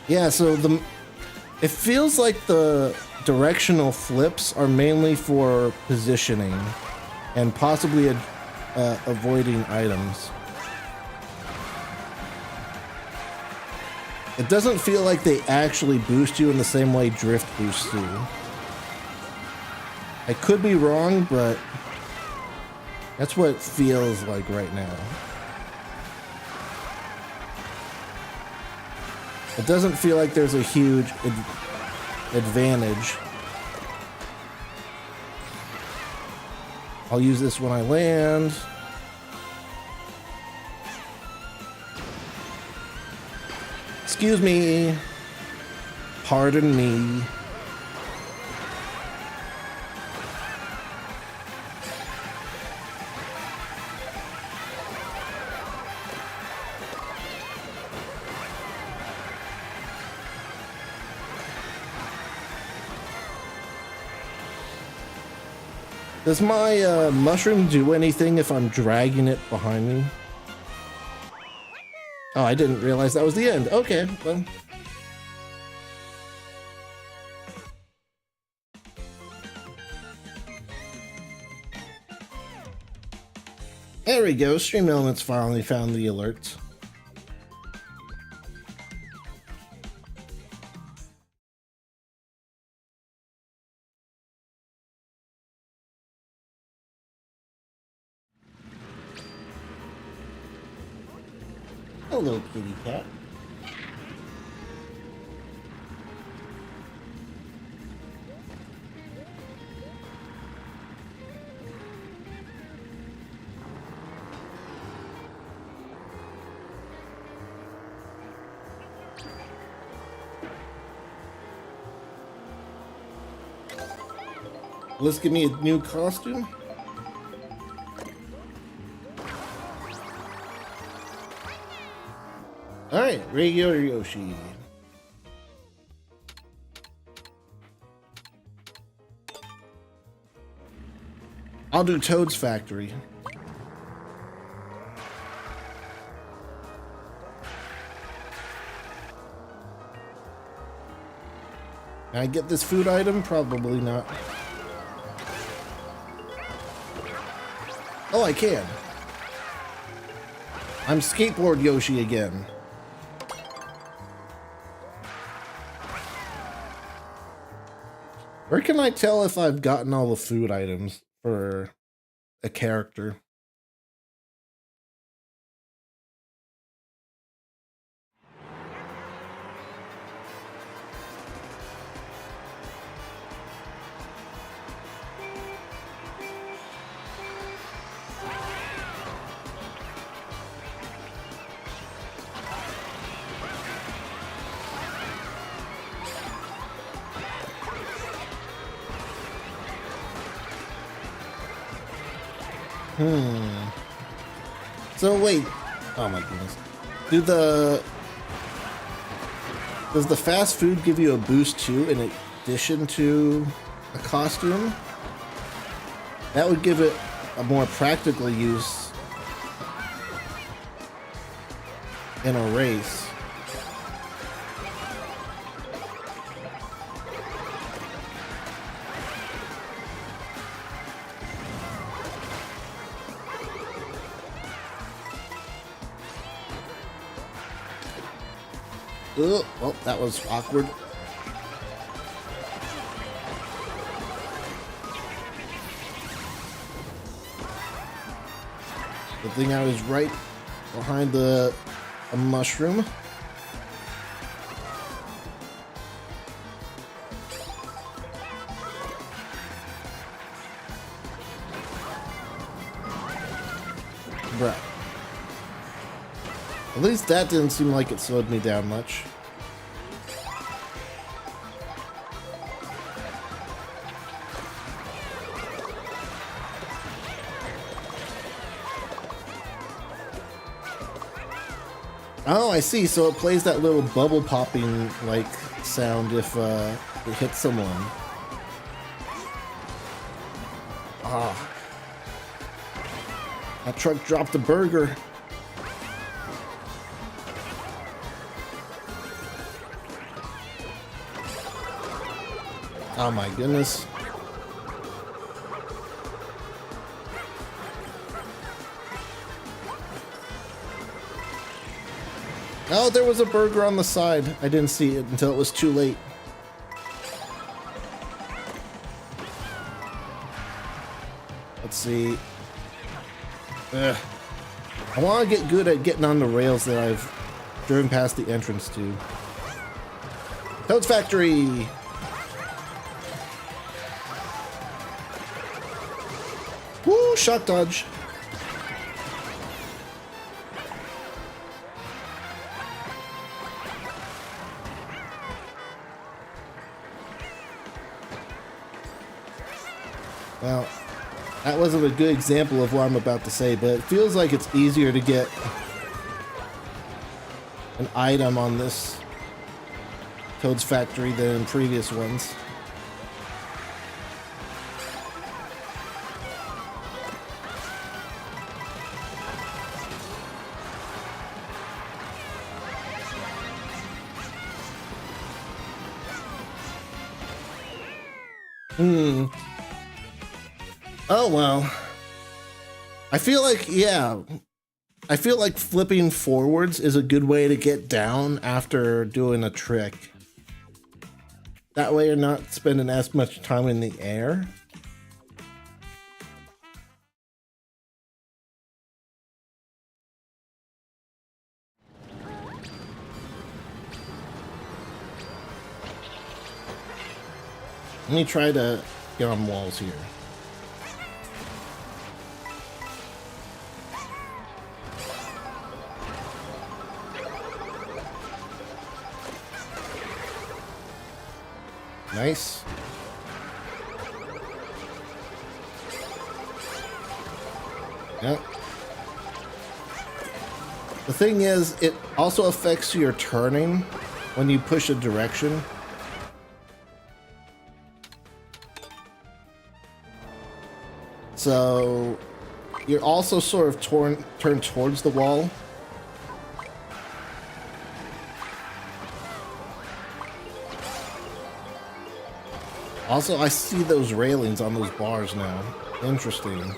Yeah, so it feels like the directional flips are mainly for positioning and possibly avoiding items. It doesn't feel like they actually boost you in the same way drift boosts you. I could be wrong, but that's what it feels like right now. It doesn't feel like there's a huge advantage. I'll use this when I land. Excuse me. Pardon me. Does my mushroom do anything if I'm dragging it behind me? Oh, I didn't realize that was the end. Okay, well. There we go. Stream Elements finally found the alerts. Hello, kitty cat. Let's give me a new costume. Alright, regular Yoshi. I'll do Toad's Factory. Can I get this food item? Probably not. Oh, I can. I'm Skateboard Yoshi again. Where can I tell if I've gotten all the food items for a character? So wait, oh my goodness. Does the fast food give you a boost too in addition to a costume? That would give it a more practical use in a race. Ugh, well, that was awkward. Good thing I was right behind a mushroom. Bruh. At least that didn't seem like it slowed me down much. Oh, I see. So it plays that little bubble popping like sound if it hits someone. Ah. That truck dropped a burger. Oh my goodness. Oh, there was a burger on the side. I didn't see it until it was too late. Let's see. Ugh. I want to get good at getting on the rails that I've driven past the entrance to. Toad's Factory! Woo! Shock dodge. Well, that wasn't a good example of what I'm about to say, but it feels like it's easier to get an item on this Toad's Factory than in previous ones. Oh, well. I feel like, yeah. I feel like flipping forwards is a good way to get down after doing a trick. That way you're not spending as much time in the air. Let me try to get on walls here. Nice. Yep. The thing is, it also affects your turning when you push a direction. So you're also sort of turned towards the wall. Also, I see those railings on those bars now. Interesting.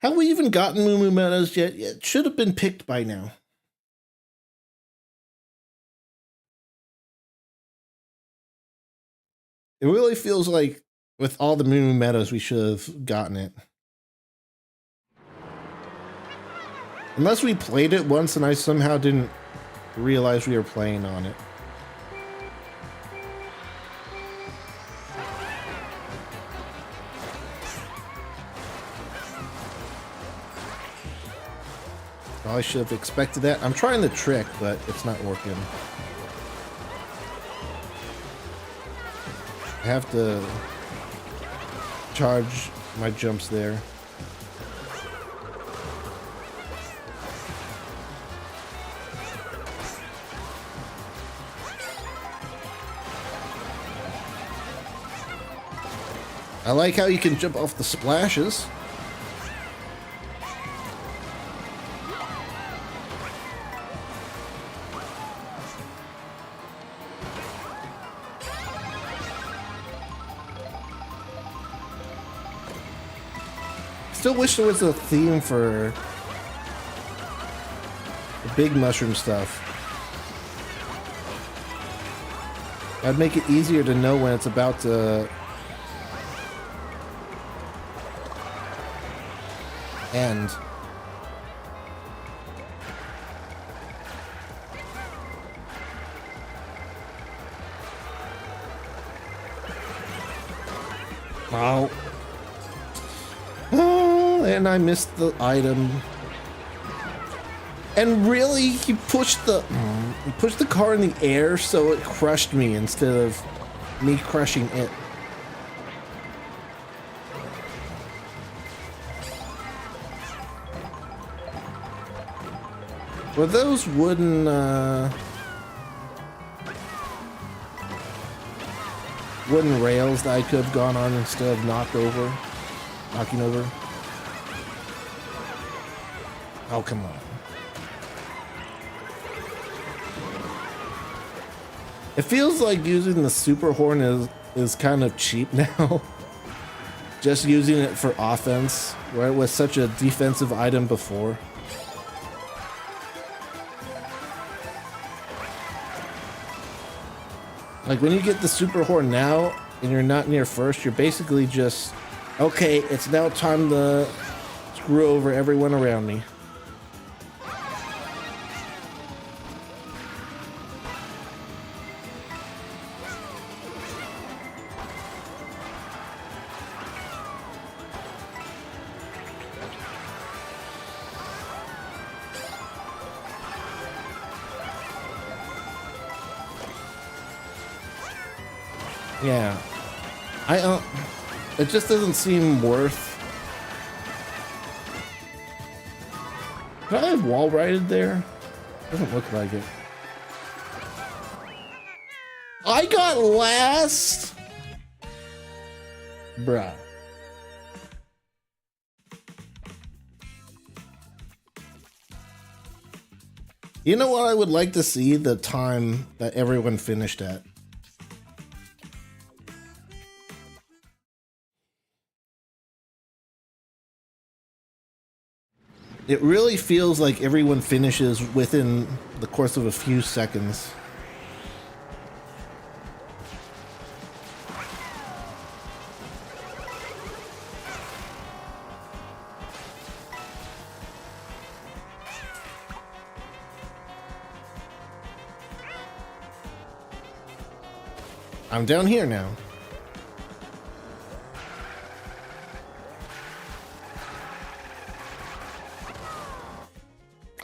Have we even gotten Moo Moo Meadows yet? It should have been picked by now. It really feels like with all the Moo Moo Meadows, we should have gotten it. Unless we played it once and I somehow didn't realize we were playing on it. Probably should have expected that. I'm trying the trick, but it's not working. I have to charge my jumps there. I like how you can jump off the splashes. still wish there was a theme for the big mushroom stuff. That'd make it easier to know when it's about to end. Wow. Oh, and I missed the item. And really, he pushed the car in the air so it crushed me instead of me crushing it. Were those wooden rails that I could have gone on instead of knocking over? Oh, come on. It feels like using the super horn is kind of cheap now. Just using it for offense, where it was such a defensive item before. Like when you get the super horn now and you're not near first, you're basically just, okay, it's now time to screw over everyone around me. Yeah, it just doesn't seem worth. Could I have wall righted there? Doesn't look like it. I got last, bruh. You know what I would like to see? The time that everyone finished at. It really feels like everyone finishes within the course of a few seconds. I'm down here now.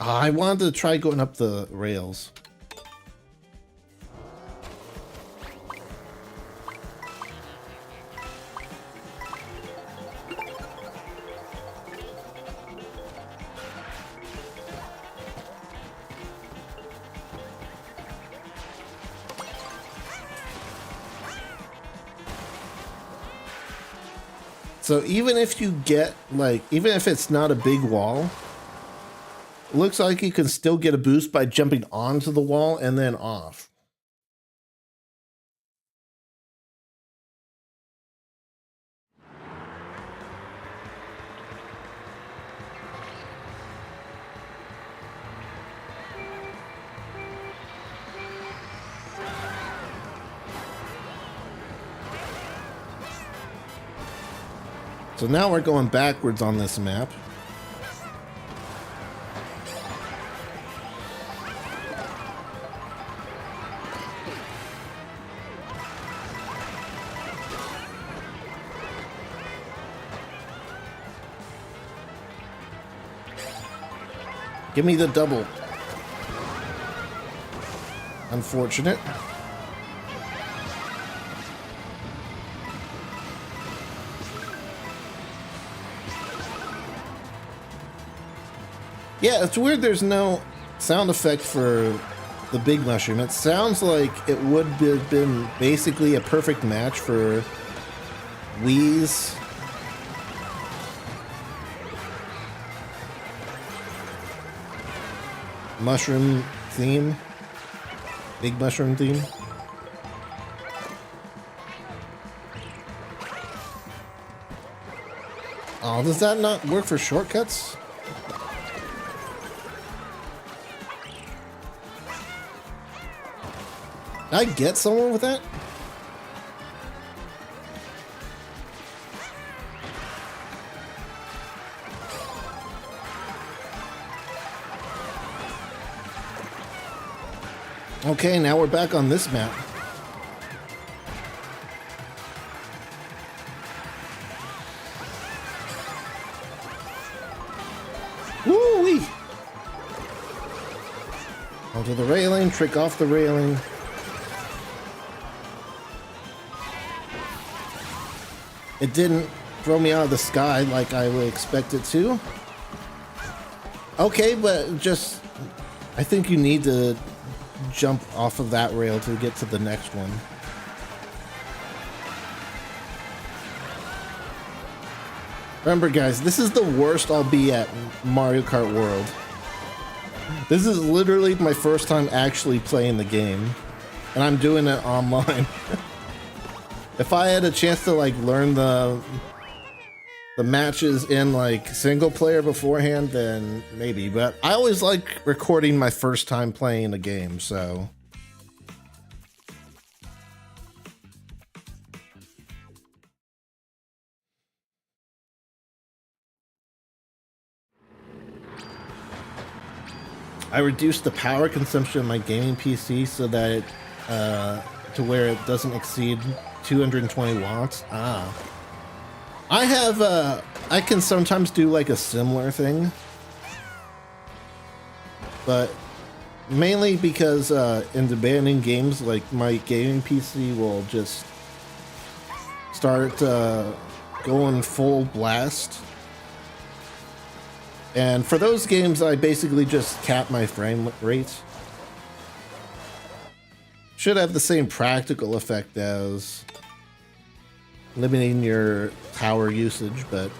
I wanted to try going up the rails. So even if you get, like, even if it's not a big wall, it looks like you can still get a boost by jumping onto the wall and then off. So now we're going backwards on this map. Give me the double. Unfortunate. Yeah, it's weird there's no sound effect for the big mushroom. It sounds like it would have been basically a perfect match for Wii's mushroom theme, big mushroom theme. Oh, does that not work for shortcuts? Did I get someone with that? Okay, now we're back on this map. Woo-wee! Onto the railing, trick off the railing. It didn't throw me out of the sky like I would expect it to. Okay, but just... I think you need to jump off of that rail to get to the next one. Remember guys, this is the worst I'll be at Mario Kart World. This is literally my first time actually playing the game, and I'm doing it online. If I had a chance to like learn the matches in like single player beforehand, then maybe, but I always like recording my first time playing a game, so. I reduced the power consumption of my gaming PC so that it, to where it doesn't exceed 220 watts. Ah. I have, I can sometimes do like a similar thing, but mainly because in demanding games, like my gaming PC will just start going full blast. And for those games, I basically just cap my frame rate. Should have the same practical effect as limiting your power usage, but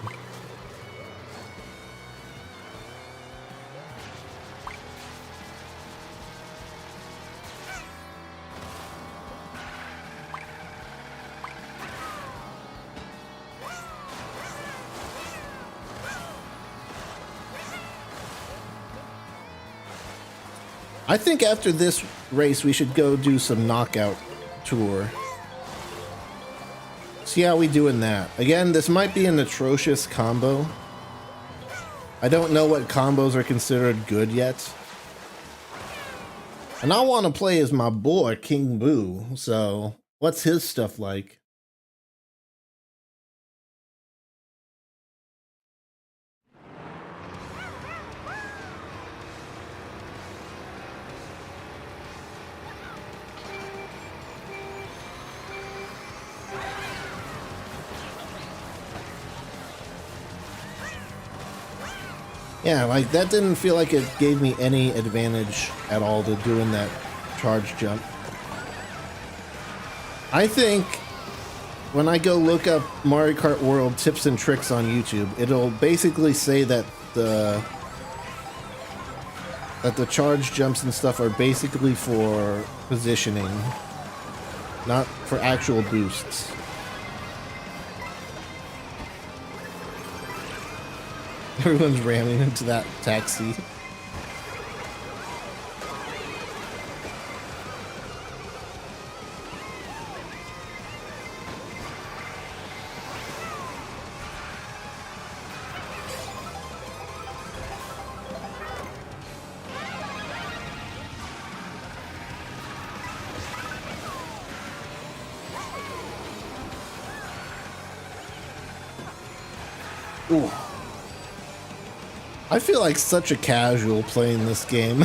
I think after this race we should go do some knockout tour. See how we do in that. Again, this might be an atrocious combo. I don't know what combos are considered good yet. And I want to play as my boy, King Boo. So, what's his stuff like? Yeah, like that didn't feel like it gave me any advantage at all to doing that charge jump. I think when I go look up Mario Kart World tips and tricks on YouTube, it'll basically say that the charge jumps and stuff are basically for positioning, not for actual boosts. Everyone's ramming into that taxi. Ooh. I feel like such a casual playing this game.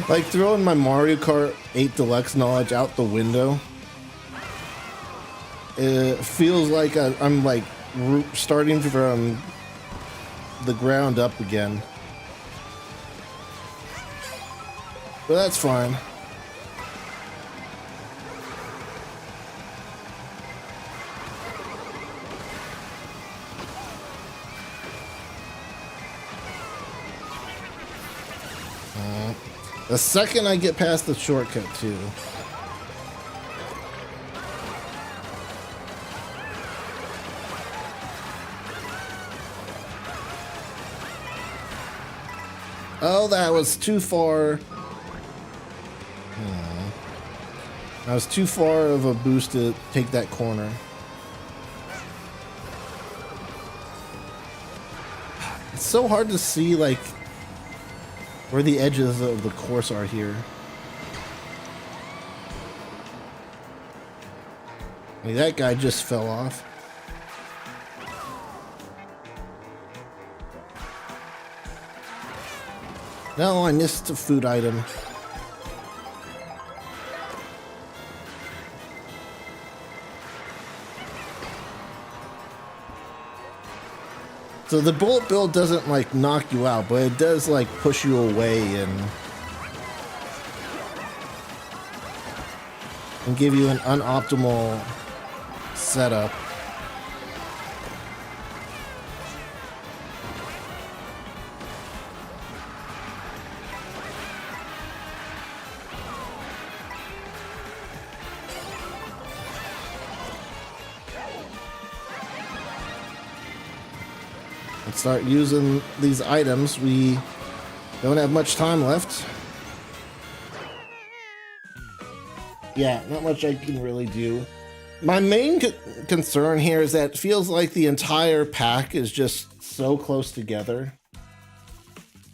Like throwing my Mario Kart 8 Deluxe knowledge out the window. It feels like I'm like starting from the ground up again. But that's fine. The second I get past the shortcut too. Oh, that was too far. That was too far of a boost to take that corner. It's so hard to see, like, where the edges of the course are here. I mean, that guy just fell off. No, I missed a food item. So the bullet bill doesn't like knock you out, but it does like push you away and give you an unoptimal setup. Let's start using these items. We don't have much time left. Yeah, not much I can really do. My main concern here is that it feels like the entire pack is just so close together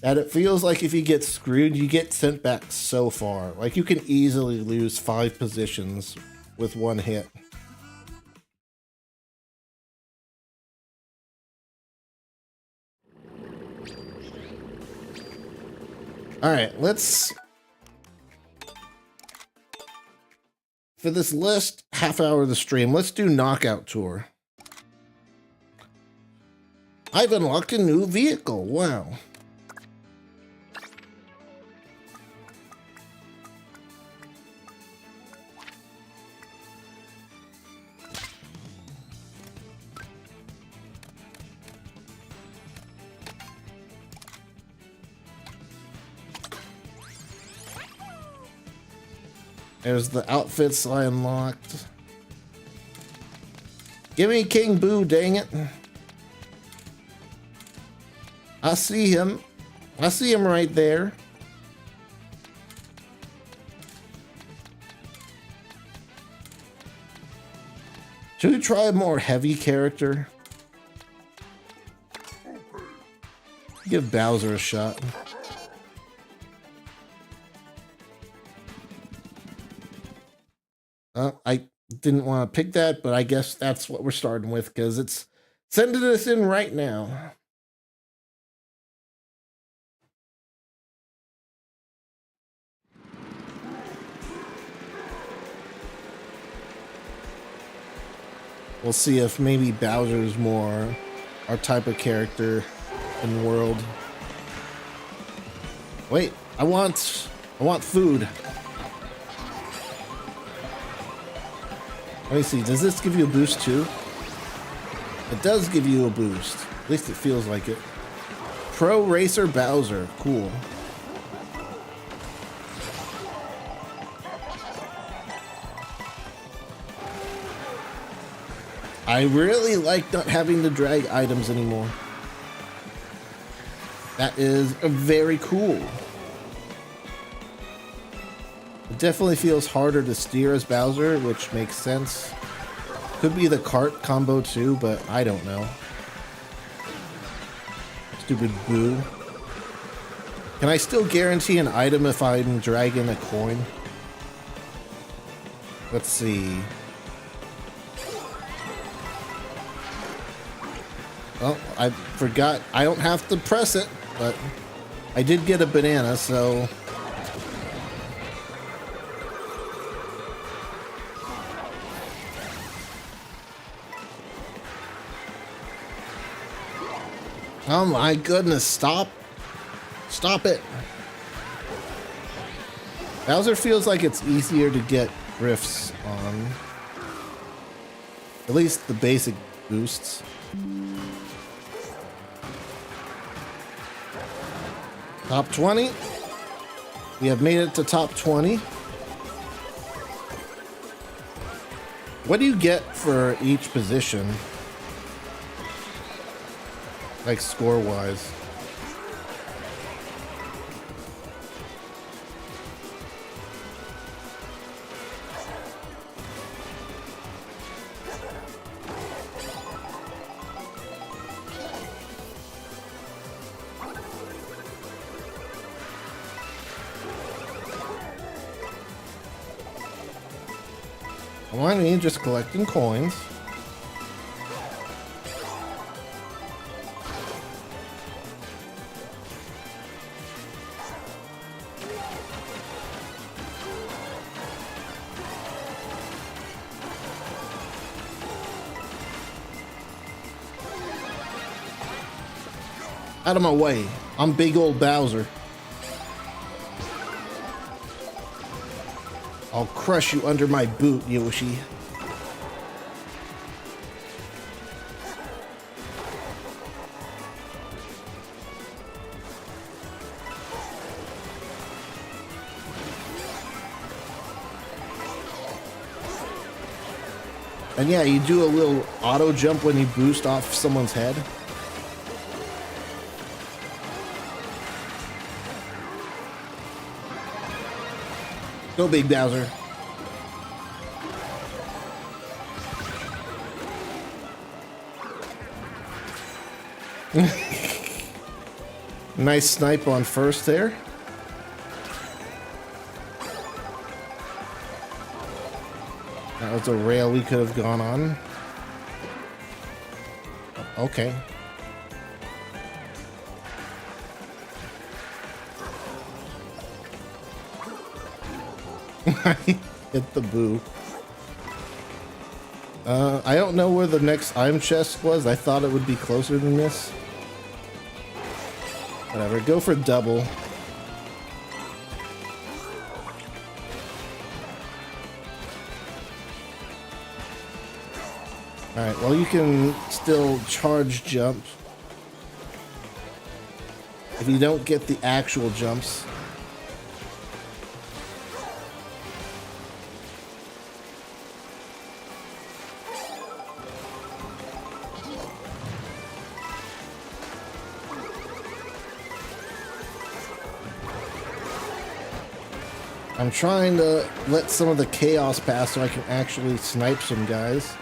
that it feels like if you get screwed, you get sent back so far. Like you can easily lose 5 positions with one hit. All right, let's, for this last half hour of the stream, let's do Knockout Tour. I've unlocked a new vehicle. Wow. There's the outfits I unlocked. Give me King Boo, dang it. I see him. I see him right there. Should we try a more heavy character? Give Bowser a shot. I didn't want to pick that, but I guess that's what we're starting with because it's sending us in right now. We'll see if maybe Bowser's more our type of character in World. Wait, I want food. Let me see, does this give you a boost too? It does give you a boost. At least it feels like it. Pro Racer Bowser, cool. I really like not having to drag items anymore. That is very cool. It definitely feels harder to steer as Bowser, which makes sense. Could be the Kart combo too, but I don't know. Stupid Boo. Can I still guarantee an item if I'm dragging a coin? Let's see. Well, I forgot. I don't have to press it, but I did get a banana, so... Oh my goodness, stop. Stop it. Bowser feels like it's easier to get drifts on. At least the basic boosts. Top 20. We have made it to top 20. What do you get for each position? Like score-wise. Why are you just collecting coins? Out of my way. I'm big old Bowser. I'll crush you under my boot, Yoshi. And yeah, you do a little auto jump when you boost off someone's head. Go big Bowser. Nice snipe on first there. That was a rail we could have gone on. Okay. Hit the boo. I don't know where the next item chest was. I thought it would be closer than this. Whatever, go for double. Alright, well you can still charge jump if you don't get the actual jumps. I'm trying to let some of the chaos pass so I can actually snipe some guys.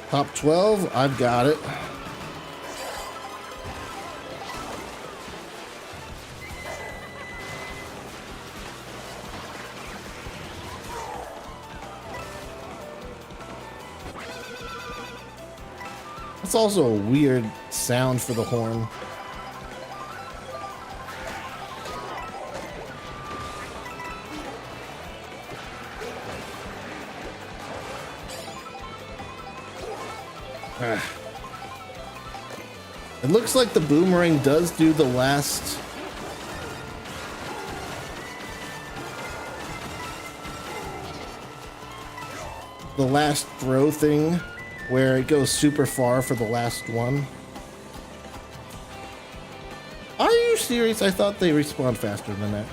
Top 12, I've got it. It's also a weird sound for the horn. It looks like the boomerang does do the last throw thing where it goes super far for the last one. Are you serious? I thought they respawn faster than that.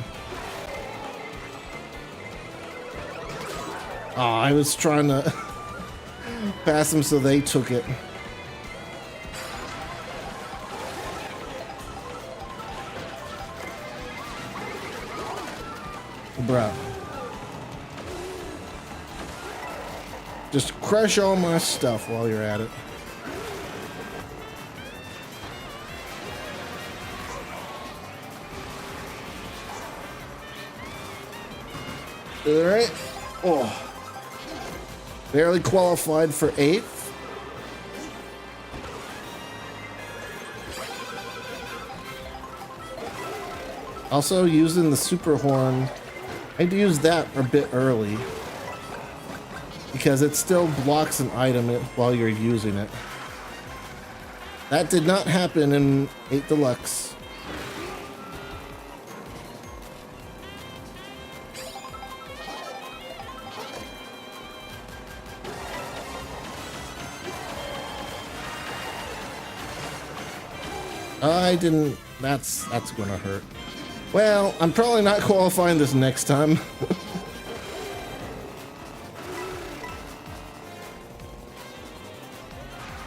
Oh, I was trying to pass them so they took it. Bruh. Just crush all my stuff while you're at it. Alright. Oh. Barely qualified for 8th. Also using the super horn. I'd use that a bit early because it still blocks an item while you're using it. That did not happen in 8 Deluxe. I didn't. That's gonna hurt. Well, I'm probably not qualifying this next time.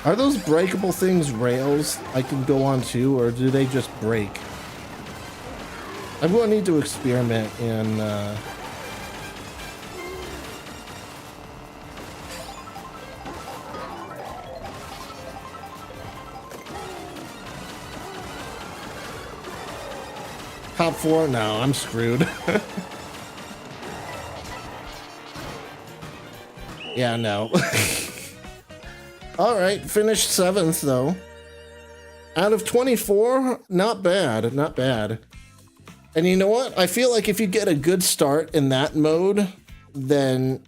Are those breakable things rails I can go on to, or do they just break? I'm going to need to experiment in Top 4? No, I'm screwed. Yeah, no. All right, finished 7th though. Out of 24, not bad, not bad. And you know what? I feel like if you get a good start in that mode, then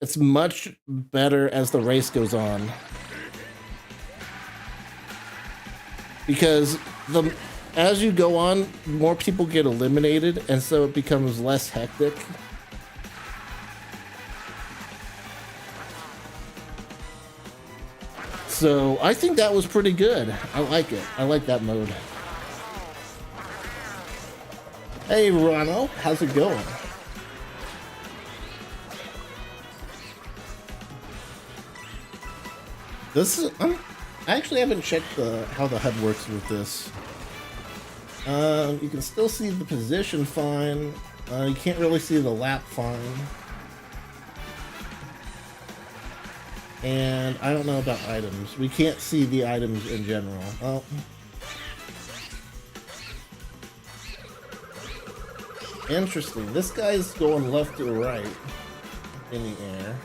it's much better as the race goes on. Because as you go on, more people get eliminated, and so it becomes less hectic. So I think that was pretty good. I like it. I like that mode. Hey, Ronald, how's it going? This is. I actually haven't checked how the HUD works with this. You can still see the position fine. You can't really see the lap fine. And I don't know about items. We can't see the items in general. Oh. Interesting. This guy's going left to right in the air.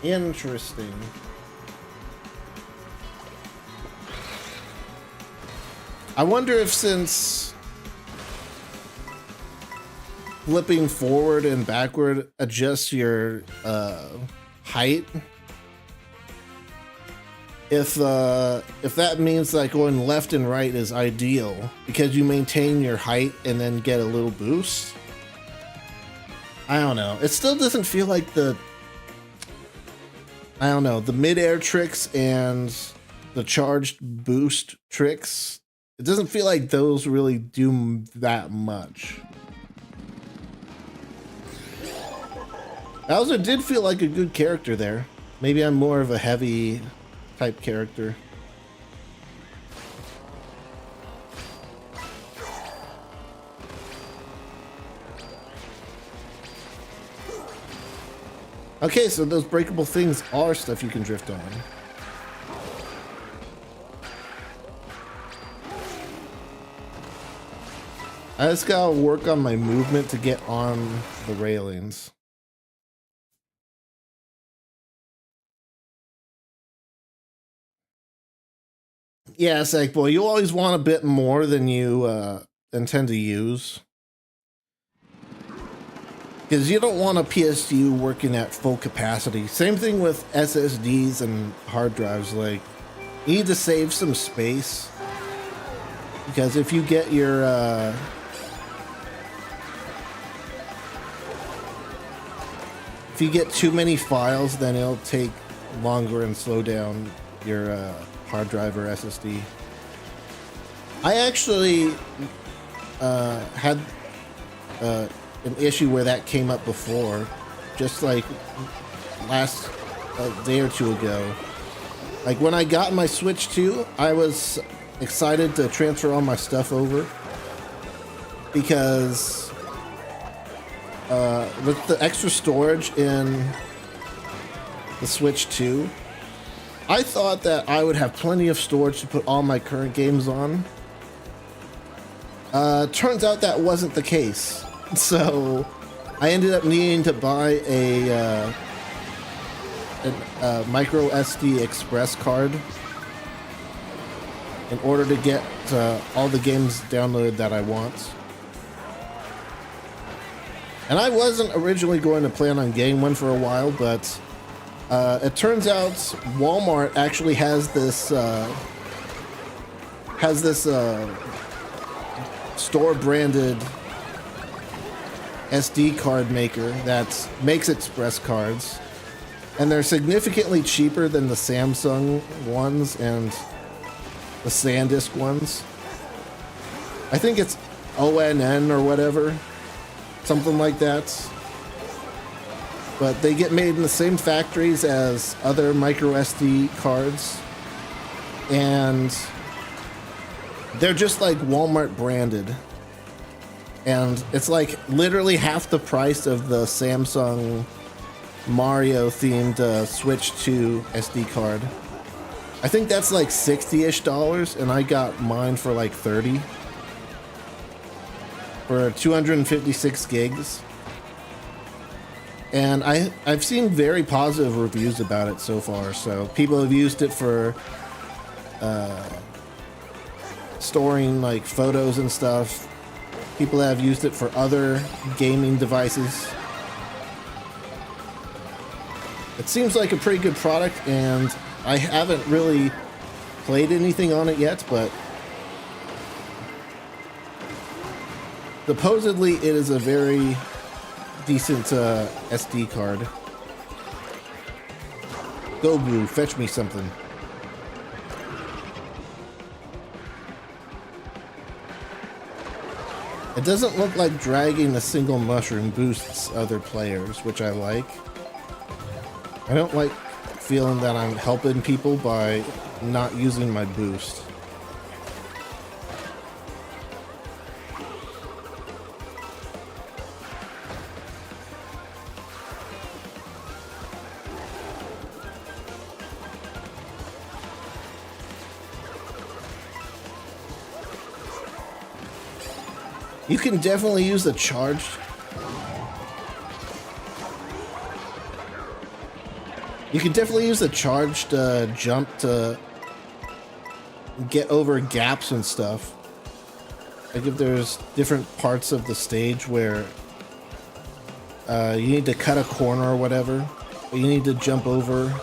Interesting. I wonder if since flipping forward and backward adjusts your height, if that means that going left and right is ideal because you maintain your height and then get a little boost. I don't know. It still doesn't feel like the mid-air tricks and the charged boost tricks. It doesn't feel like those really do that much. Bowser did feel like a good character there. Maybe I'm more of a heavy type character. Okay, so those breakable things are stuff you can drift on. I just gotta work on my movement to get on the railings. Yeah, it's like, boy, you always want a bit more than you intend to use. Because you don't want a PSU working at full capacity. Same thing with SSDs and hard drives. Like, you need to save some space. Because if you get your... if you get too many files, then it'll take longer and slow down your hard drive or SSD. I actually had an issue where that came up before, just like last day or two ago. Like when I got my Switch 2, I was excited to transfer all my stuff over because with the extra storage in the Switch 2, I thought that I would have plenty of storage to put all my current games on. Turns out that wasn't the case. So I ended up needing to buy a micro SD express card in order to get all the games downloaded that I want. And I wasn't originally going to plan on getting one for a while, but it turns out Walmart actually has this store-branded SD card maker that makes express cards, and they're significantly cheaper than the Samsung ones and the SanDisk ones. I think it's ONN or whatever, something like that. But they get made in the same factories as other micro SD cards, and they're just like Walmart branded. And it's like literally half the price of the Samsung Mario themed Switch 2 SD card. I think that's like $60-ish, and I got mine for like 30 for 256 gigs. And I've seen very positive reviews about it so far. So people have used it for storing like photos and stuff. People have used it for other gaming devices. It seems like a pretty good product, and I haven't really played anything on it yet, but supposedly it is a very decent SD card. Go, Boo, fetch me something. It doesn't look like dragging a single mushroom boosts other players, which I like. I don't like feeling that I'm helping people by not using my boost. You can definitely use the charged. You can definitely use the charged jump to get over gaps and stuff. Like if there's different parts of the stage where you need to cut a corner or whatever, but you need to jump over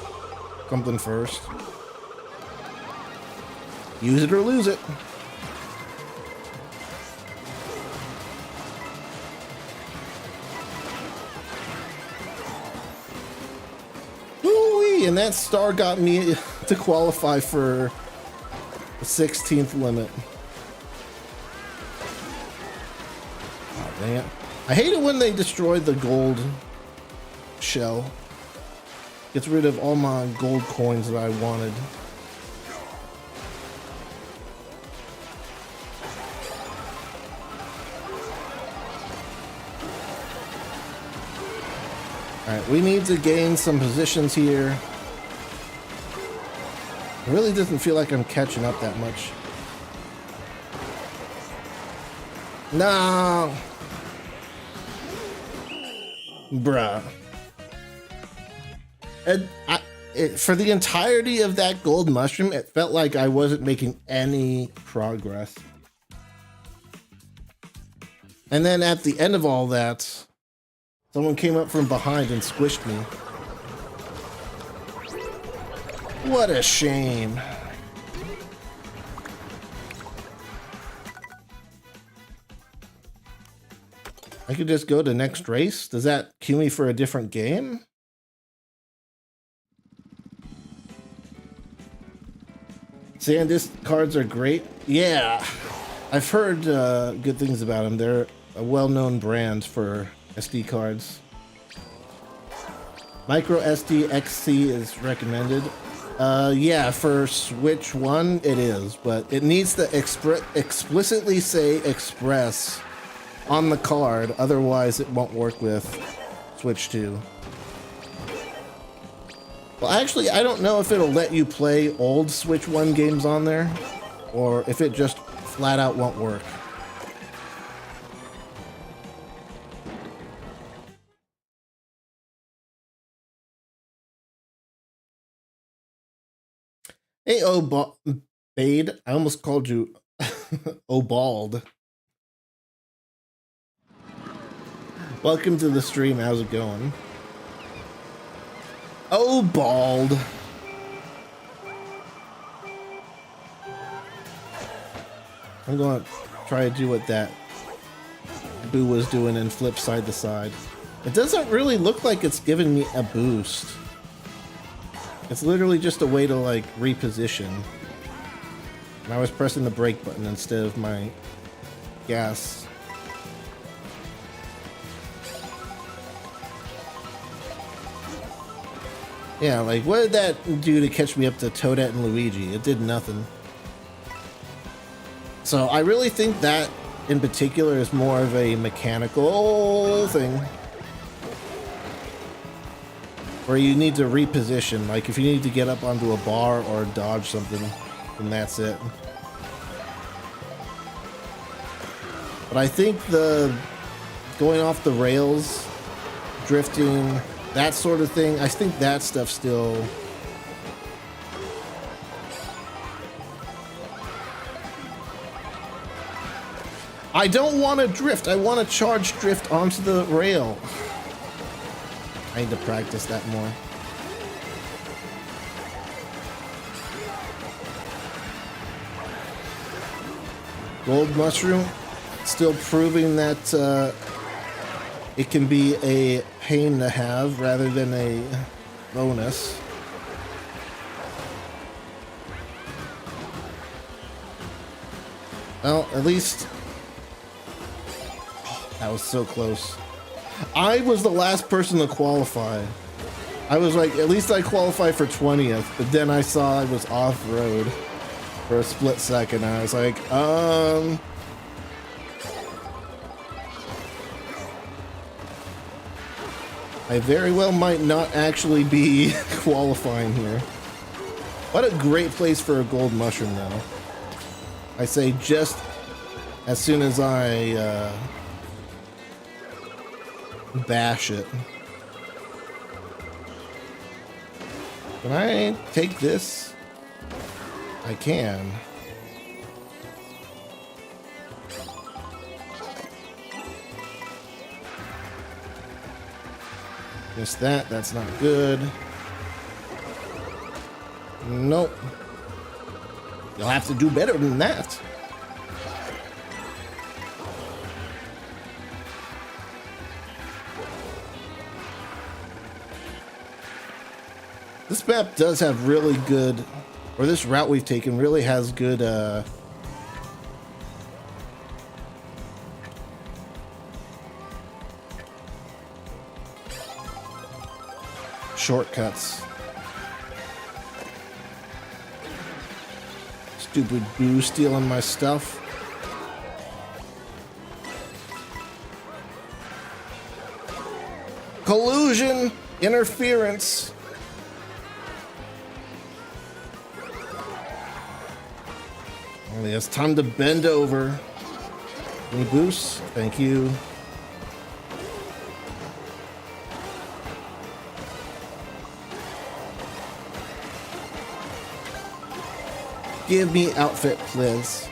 something first. Use it or lose it. And that star got me to qualify for the 16th limit. Oh, man. I hate it when they destroy the gold shell. Gets rid of all my gold coins that I wanted. Alright, we need to gain some positions here. It really doesn't feel like I'm catching up that much. No! Bruh. For the entirety of that gold mushroom, it felt like I wasn't making any progress. And then at the end of all that, someone came up from behind and squished me. What a shame. I could just go to next race. Does that cue me for a different game? SanDisk cards are great. Yeah, I've heard good things about them. They're a well-known brand for SD cards. Micro SD XC is recommended. Yeah, for Switch 1 it is, but it needs to explicitly say Express on the card, otherwise it won't work with Switch 2. Well, actually, I don't know if it'll let you play old Switch 1 games on there, or if it just flat out won't work. Hey, Bade, I almost called you Obald. Welcome to the stream, how's it going? Obald. I'm gonna try to do what that Boo was doing and flip side to side. It doesn't really look like it's giving me a boost. It's literally just a way to like reposition. And I was pressing the brake button instead of my gas. Yeah, like what did that do to catch me up to Toadette and Luigi? It did nothing. So I really think that in particular is more of a mechanical thing. where you need to reposition. Like if you need to get up onto a bar or dodge something, then that's it. But I think the going off the rails, drifting, that sort of thing, I think that stuff still... I don't want to drift. I want to charge drift onto the rail. I need to practice that more. Gold mushroom, still proving that it can be a pain to have rather than a bonus. Well, at least... That was so close. I was the last person to qualify. I was like, at least I qualified for 20th, but then I saw I was off-road for a split second. I was like, I very well might not actually be qualifying here. What a great place for a gold mushroom, though. I say just as soon as I, bash it. Can I take this? I can. Missed that. That's not good. Nope. You'll have to do better than that. This map does have really good, or this route we've taken really has good, shortcuts. Stupid boo stealing my stuff. Collusion, interference. Only it's time to bend over. Any boost? Thank you. Give me outfit, please.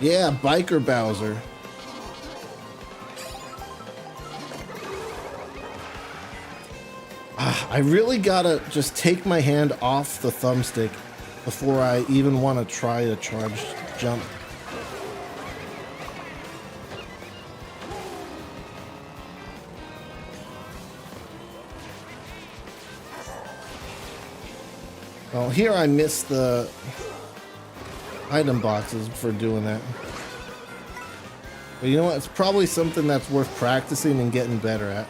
Yeah, Biker Bowser. I really gotta just take my hand off the thumbstick before I even want to try to charge jump. Well, here I missed the item boxes for doing that. But you know what? It's probably something that's worth practicing and getting better at.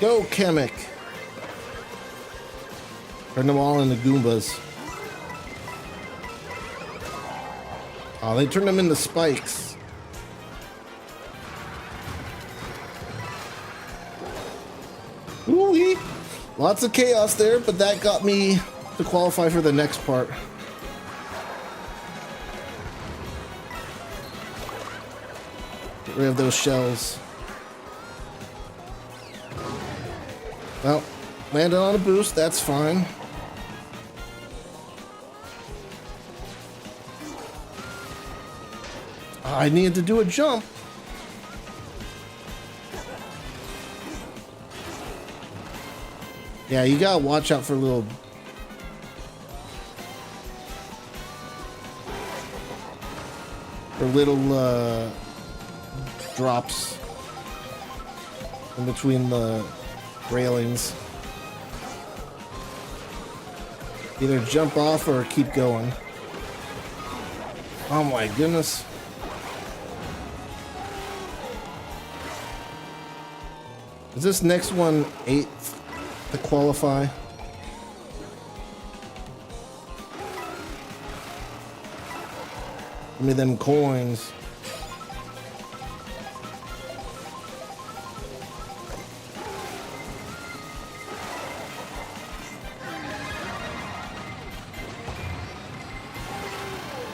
Go, Kamek! Turn them all into Goombas. Oh, they turned them into spikes. Ooh-wee! Lots of chaos there, but that got me to qualify for the next part. Get rid of those shells. Well, landed on a boost, that's fine. I needed to do a jump. Yeah, you gotta watch out for little drops in between the railings. Either jump off or keep going. Oh my goodness. Is this next one 8th to qualify? Give me them coins.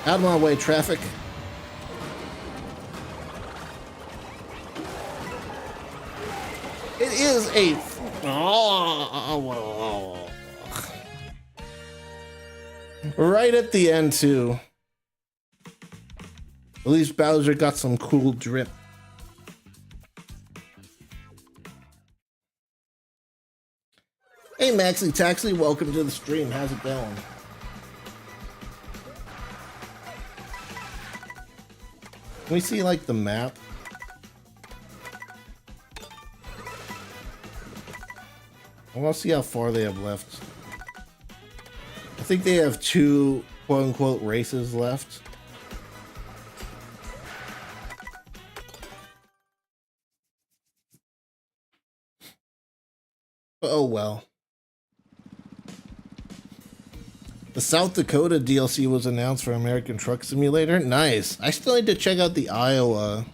Out of my way, traffic. It is 8th. Oh. Right at the end, too. At least Bowser got some cool drip. Hey, Maxi Taxi, welcome to the stream. How's it going? Can we see, like, the map? I want to see how far they have left. I think they have 2 quote-unquote races left. Oh well. The South Dakota DLC was announced for American Truck Simulator. Nice. I still need to check out the Iowa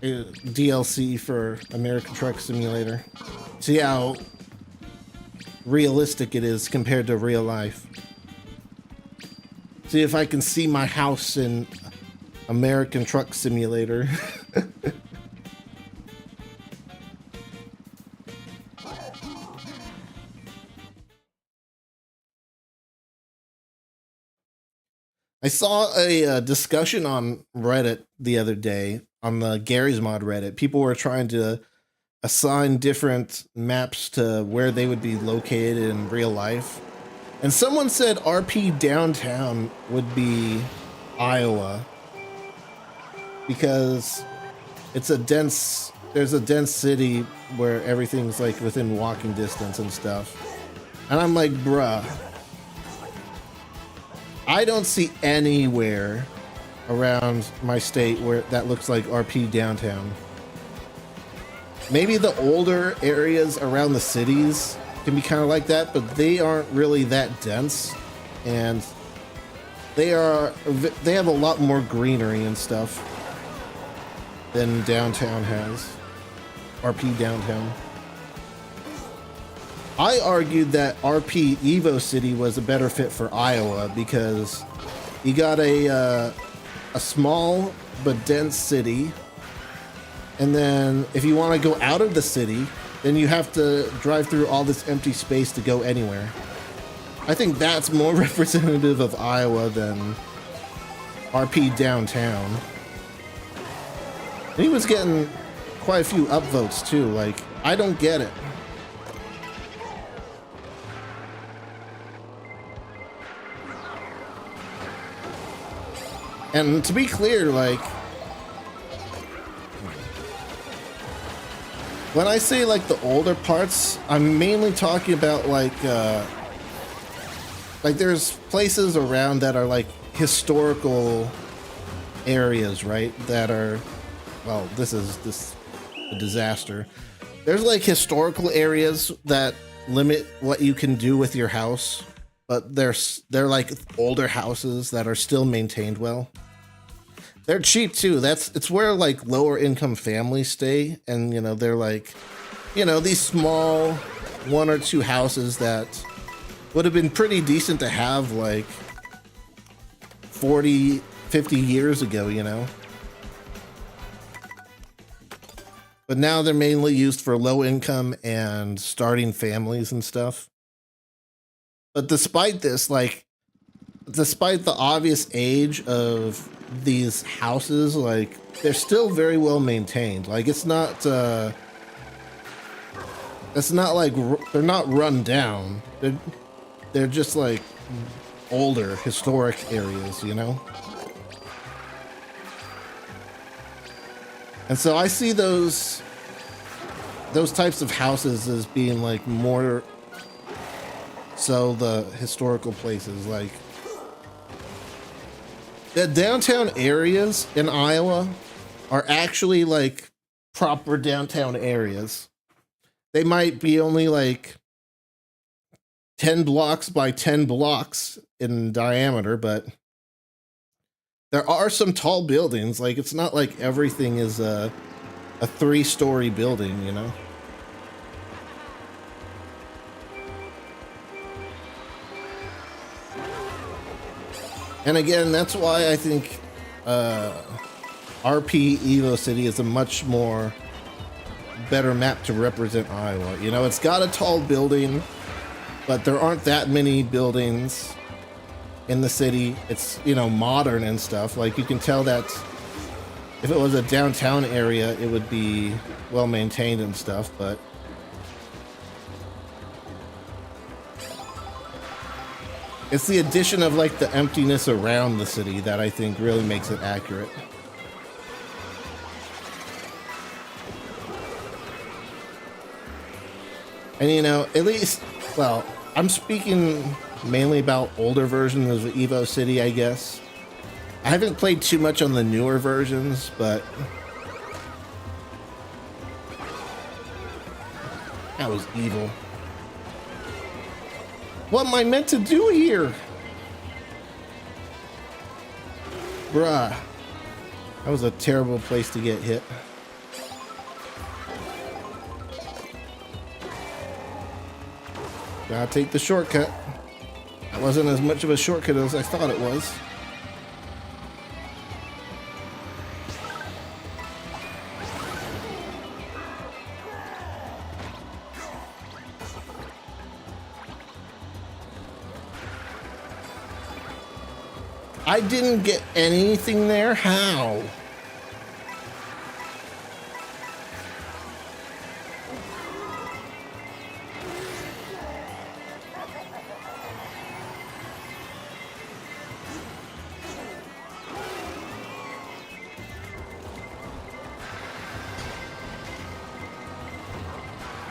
DLC for American Truck Simulator. See how realistic it is compared to real life. See if I can see my house in American Truck Simulator. I saw a discussion on Reddit the other day, on the Gary's Mod Reddit. People were trying to assign different maps to where they would be located in real life. And someone said RP Downtown would be Iowa. Because there's a dense city where everything's like within walking distance and stuff. And I'm like, bruh. I don't see anywhere around my state where that looks like RP Downtown. Maybe the older areas around the cities can be kind of like that, but they aren't really that dense, and they have a lot more greenery and stuff than downtown has. RP Downtown. I argued that RP Evo City was a better fit for Iowa because you got a small but dense city, and then if you want to go out of the city, then you have to drive through all this empty space to go anywhere. I think that's more representative of Iowa than RP Downtown. And he was getting quite a few upvotes too. Like, I don't get it. And to be clear, like, when I say like the older parts, I'm mainly talking about like there's places around that are like historical areas, right? That are, well, this is a disaster. There's like historical areas that limit what you can do with your house, but they're like older houses that are still maintained well. They're cheap too. It's where like lower income families stay, and you know, they're like, you know, these small 1 or 2 houses that would have been pretty decent to have like 40, 50 years ago, you know. But now they're mainly used for low income and starting families and stuff. But despite this, like, despite the obvious age of these houses, like, they're still very well maintained. Like, it's not like they're not run down. They're just like older historic areas, you know. And so I see those types of houses as being like more So the historical places, like the downtown areas in Iowa are actually like proper downtown areas. They might be only like 10 blocks by 10 blocks in diameter, but there are some tall buildings. Like, it's not like everything is a 3-story building, you know? And again, that's why I think RP Evo City is a much more better map to represent Iowa. You know, it's got a tall building, but there aren't that many buildings in the city. It's, you know, modern and stuff. Like, you can tell that if it was a downtown area, it would be well maintained and stuff, but it's the addition of like the emptiness around the city that I think really makes it accurate. And you know, at least, well, I'm speaking mainly about older versions of Evo City, I guess. I haven't played too much on the newer versions, but that was evil. What am I meant to do here? Bruh. That was a terrible place to get hit. Gotta take the shortcut. That wasn't as much of a shortcut as I thought it was. I didn't get anything there? How?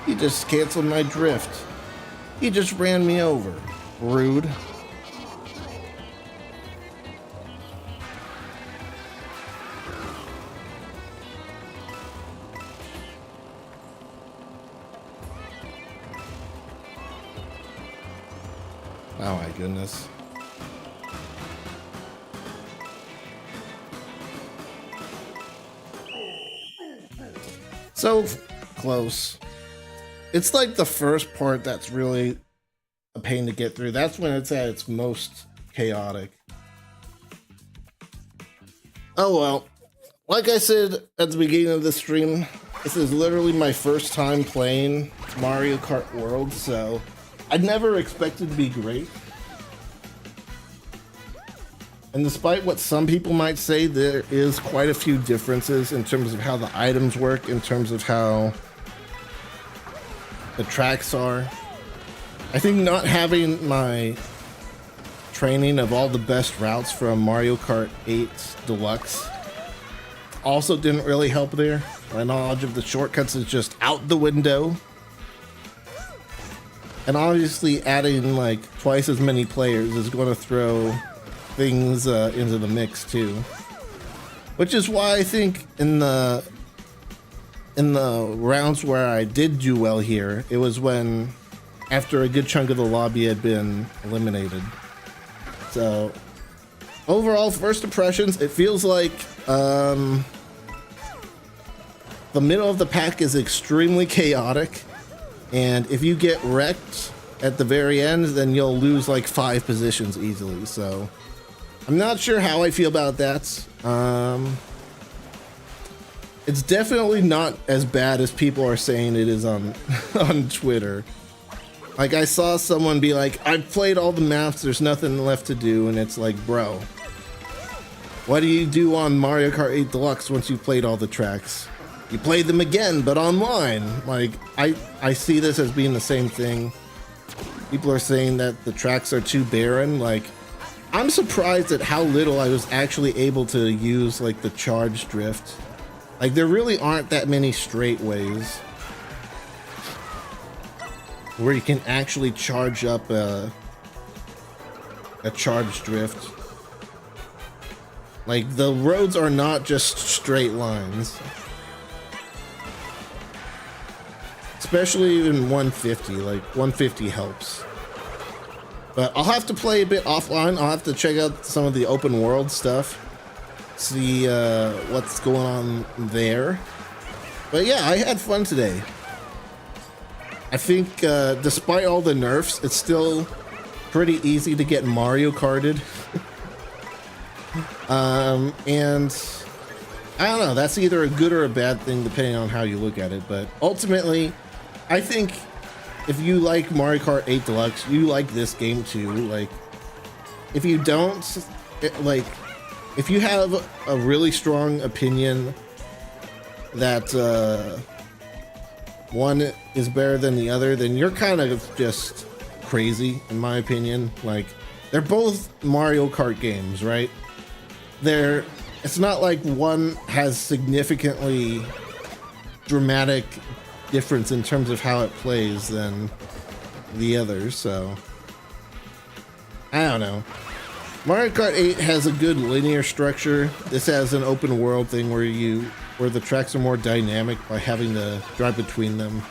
He just canceled my drift. He just ran me over. Rude. Oh my goodness. So close. It's like the first part that's really a pain to get through. That's when it's at its most chaotic. Oh well. Like I said at the beginning of the stream, this is literally my first time playing Mario Kart World, so I never expected to be great. And despite what some people might say, there is quite a few differences in terms of how the items work, in terms of how the tracks are. I think not having my training of all the best routes from Mario Kart 8 Deluxe also didn't really help there. My knowledge of the shortcuts is just out the window. And obviously adding like twice as many players is going to throw things into the mix too. Which is why I think in the rounds where I did do well here, it was when after a good chunk of the lobby had been eliminated. So overall, first impressions, it feels like the middle of the pack is extremely chaotic. And if you get wrecked at the very end, then you'll lose like 5 positions easily. So I'm not sure how I feel about that. It's definitely not as bad as people are saying it is on on Twitter. Like, I saw someone be like, I've played all the maps, there's nothing left to do, and it's like, bro, what do you do on Mario Kart 8 Deluxe once you've played all the tracks? You play them again, but online. Like, I see this as being the same thing. People are saying that the tracks are too barren. Like, I'm surprised at how little I was actually able to use, like, the charge drift. Like, there really aren't that many straight ways. where you can actually charge up a charge drift. Like, the roads are not just straight lines. Especially in 150, like 150 helps. But I'll have to play a bit offline. I'll have to check out some of the open world stuff. See what's going on there. But yeah, I had fun today. I think despite all the nerfs, it's still pretty easy to get Mario Karted. And I don't know, that's either a good or a bad thing depending on how you look at it. But ultimately, I think if you like Mario Kart 8 Deluxe, you like this game too. Like, if you don't, if you have a really strong opinion that one is better than the other, then you're kind of just crazy, in my opinion. Like, they're both Mario Kart games, right? It's not like one has significantly dramatic difference in terms of how it plays than the other, so I don't know. Mario Kart 8 has a good linear structure. This has an open world thing where the tracks are more dynamic by having to drive between them.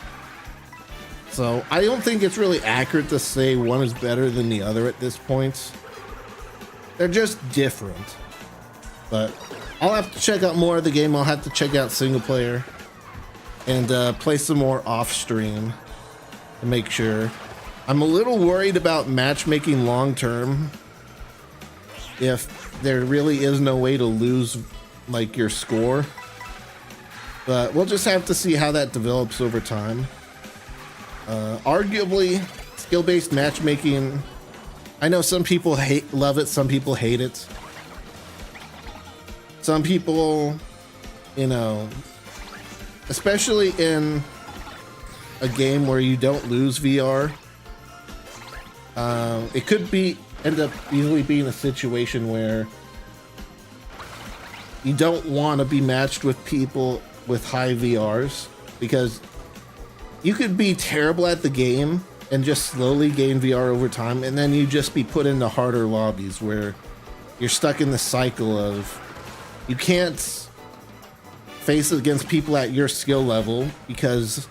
So I don't think it's really accurate to say one is better than the other at this point. They're just different. But I'll have to check out more of the game. I'll have to check out single player and play some more off stream to make sure. I'm a little worried about matchmaking long term. If there really is no way to lose like your score. But we'll just have to see how that develops over time. Arguably, skill-based matchmaking, I know some people love it, some people hate it. Some people, you know, especially in a game where you don't lose VR, it could end up easily being a situation where you don't want to be matched with people with high VRs, because you could be terrible at the game and just slowly gain VR over time, and then you just be put into harder lobbies where you're stuck in the cycle of you can't face against people at your skill level because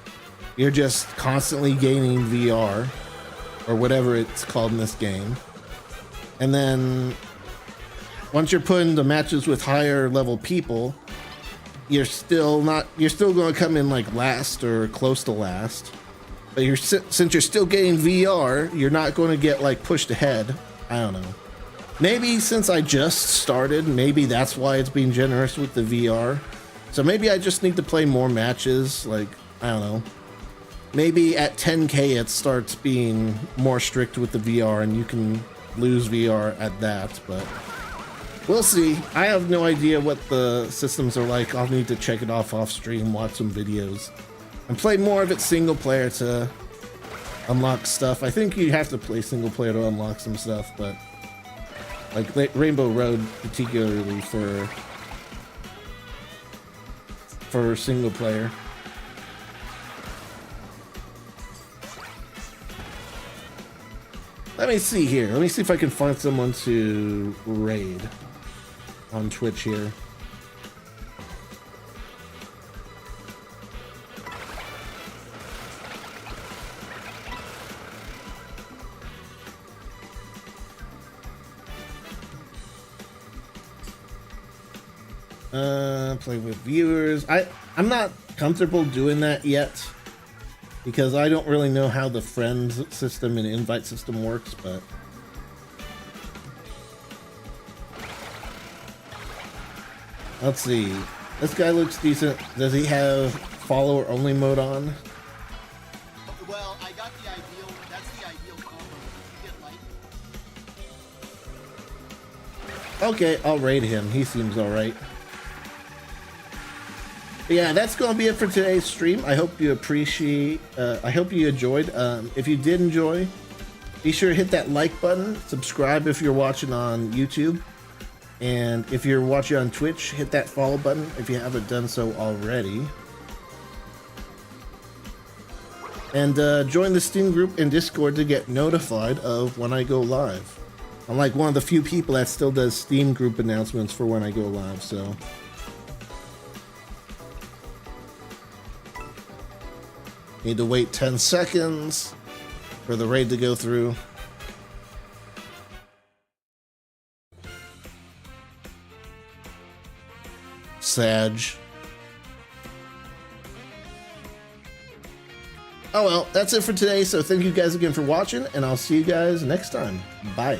you're just constantly gaining VR or whatever it's called in this game. And then once you're put into matches with higher level people, you're still going to come in like last or close to last. But since you're still getting VR, you're not going to get like pushed ahead. I don't know. Maybe since I just started, maybe that's why it's being generous with the VR. So maybe I just need to play more matches. Like, I don't know. Maybe at 10K it starts being more strict with the VR and you can lose VR at that, but we'll see. I have no idea what the systems are like. I'll need to check it off stream, watch some videos, and play more of it single player to unlock stuff. I think you have to play single player to unlock some stuff, but like Rainbow Road particularly for single player. Let me see here. Let me see if I can find someone to raid on Twitch here. Play with viewers. I'm not comfortable doing that yet because I don't really know how the friends system and invite system works, but let's see. This guy looks decent. Does he have follower only mode on? Well, I got the ideal. That's the ideal combo. You get light. Okay, I'll raid him. He seems alright. Yeah, that's going to be it for today's stream. I hope you I hope you enjoyed. If you did enjoy, be sure to hit that like button. Subscribe if you're watching on YouTube. And if you're watching on Twitch, hit that follow button if you haven't done so already. And join the Steam group and Discord to get notified of when I go live. I'm like one of the few people that still does Steam group announcements for when I go live, so. Need to wait 10 seconds for the raid to go through. Sag. Oh well, that's it for today, so thank you guys again for watching, and I'll see you guys next time. Bye.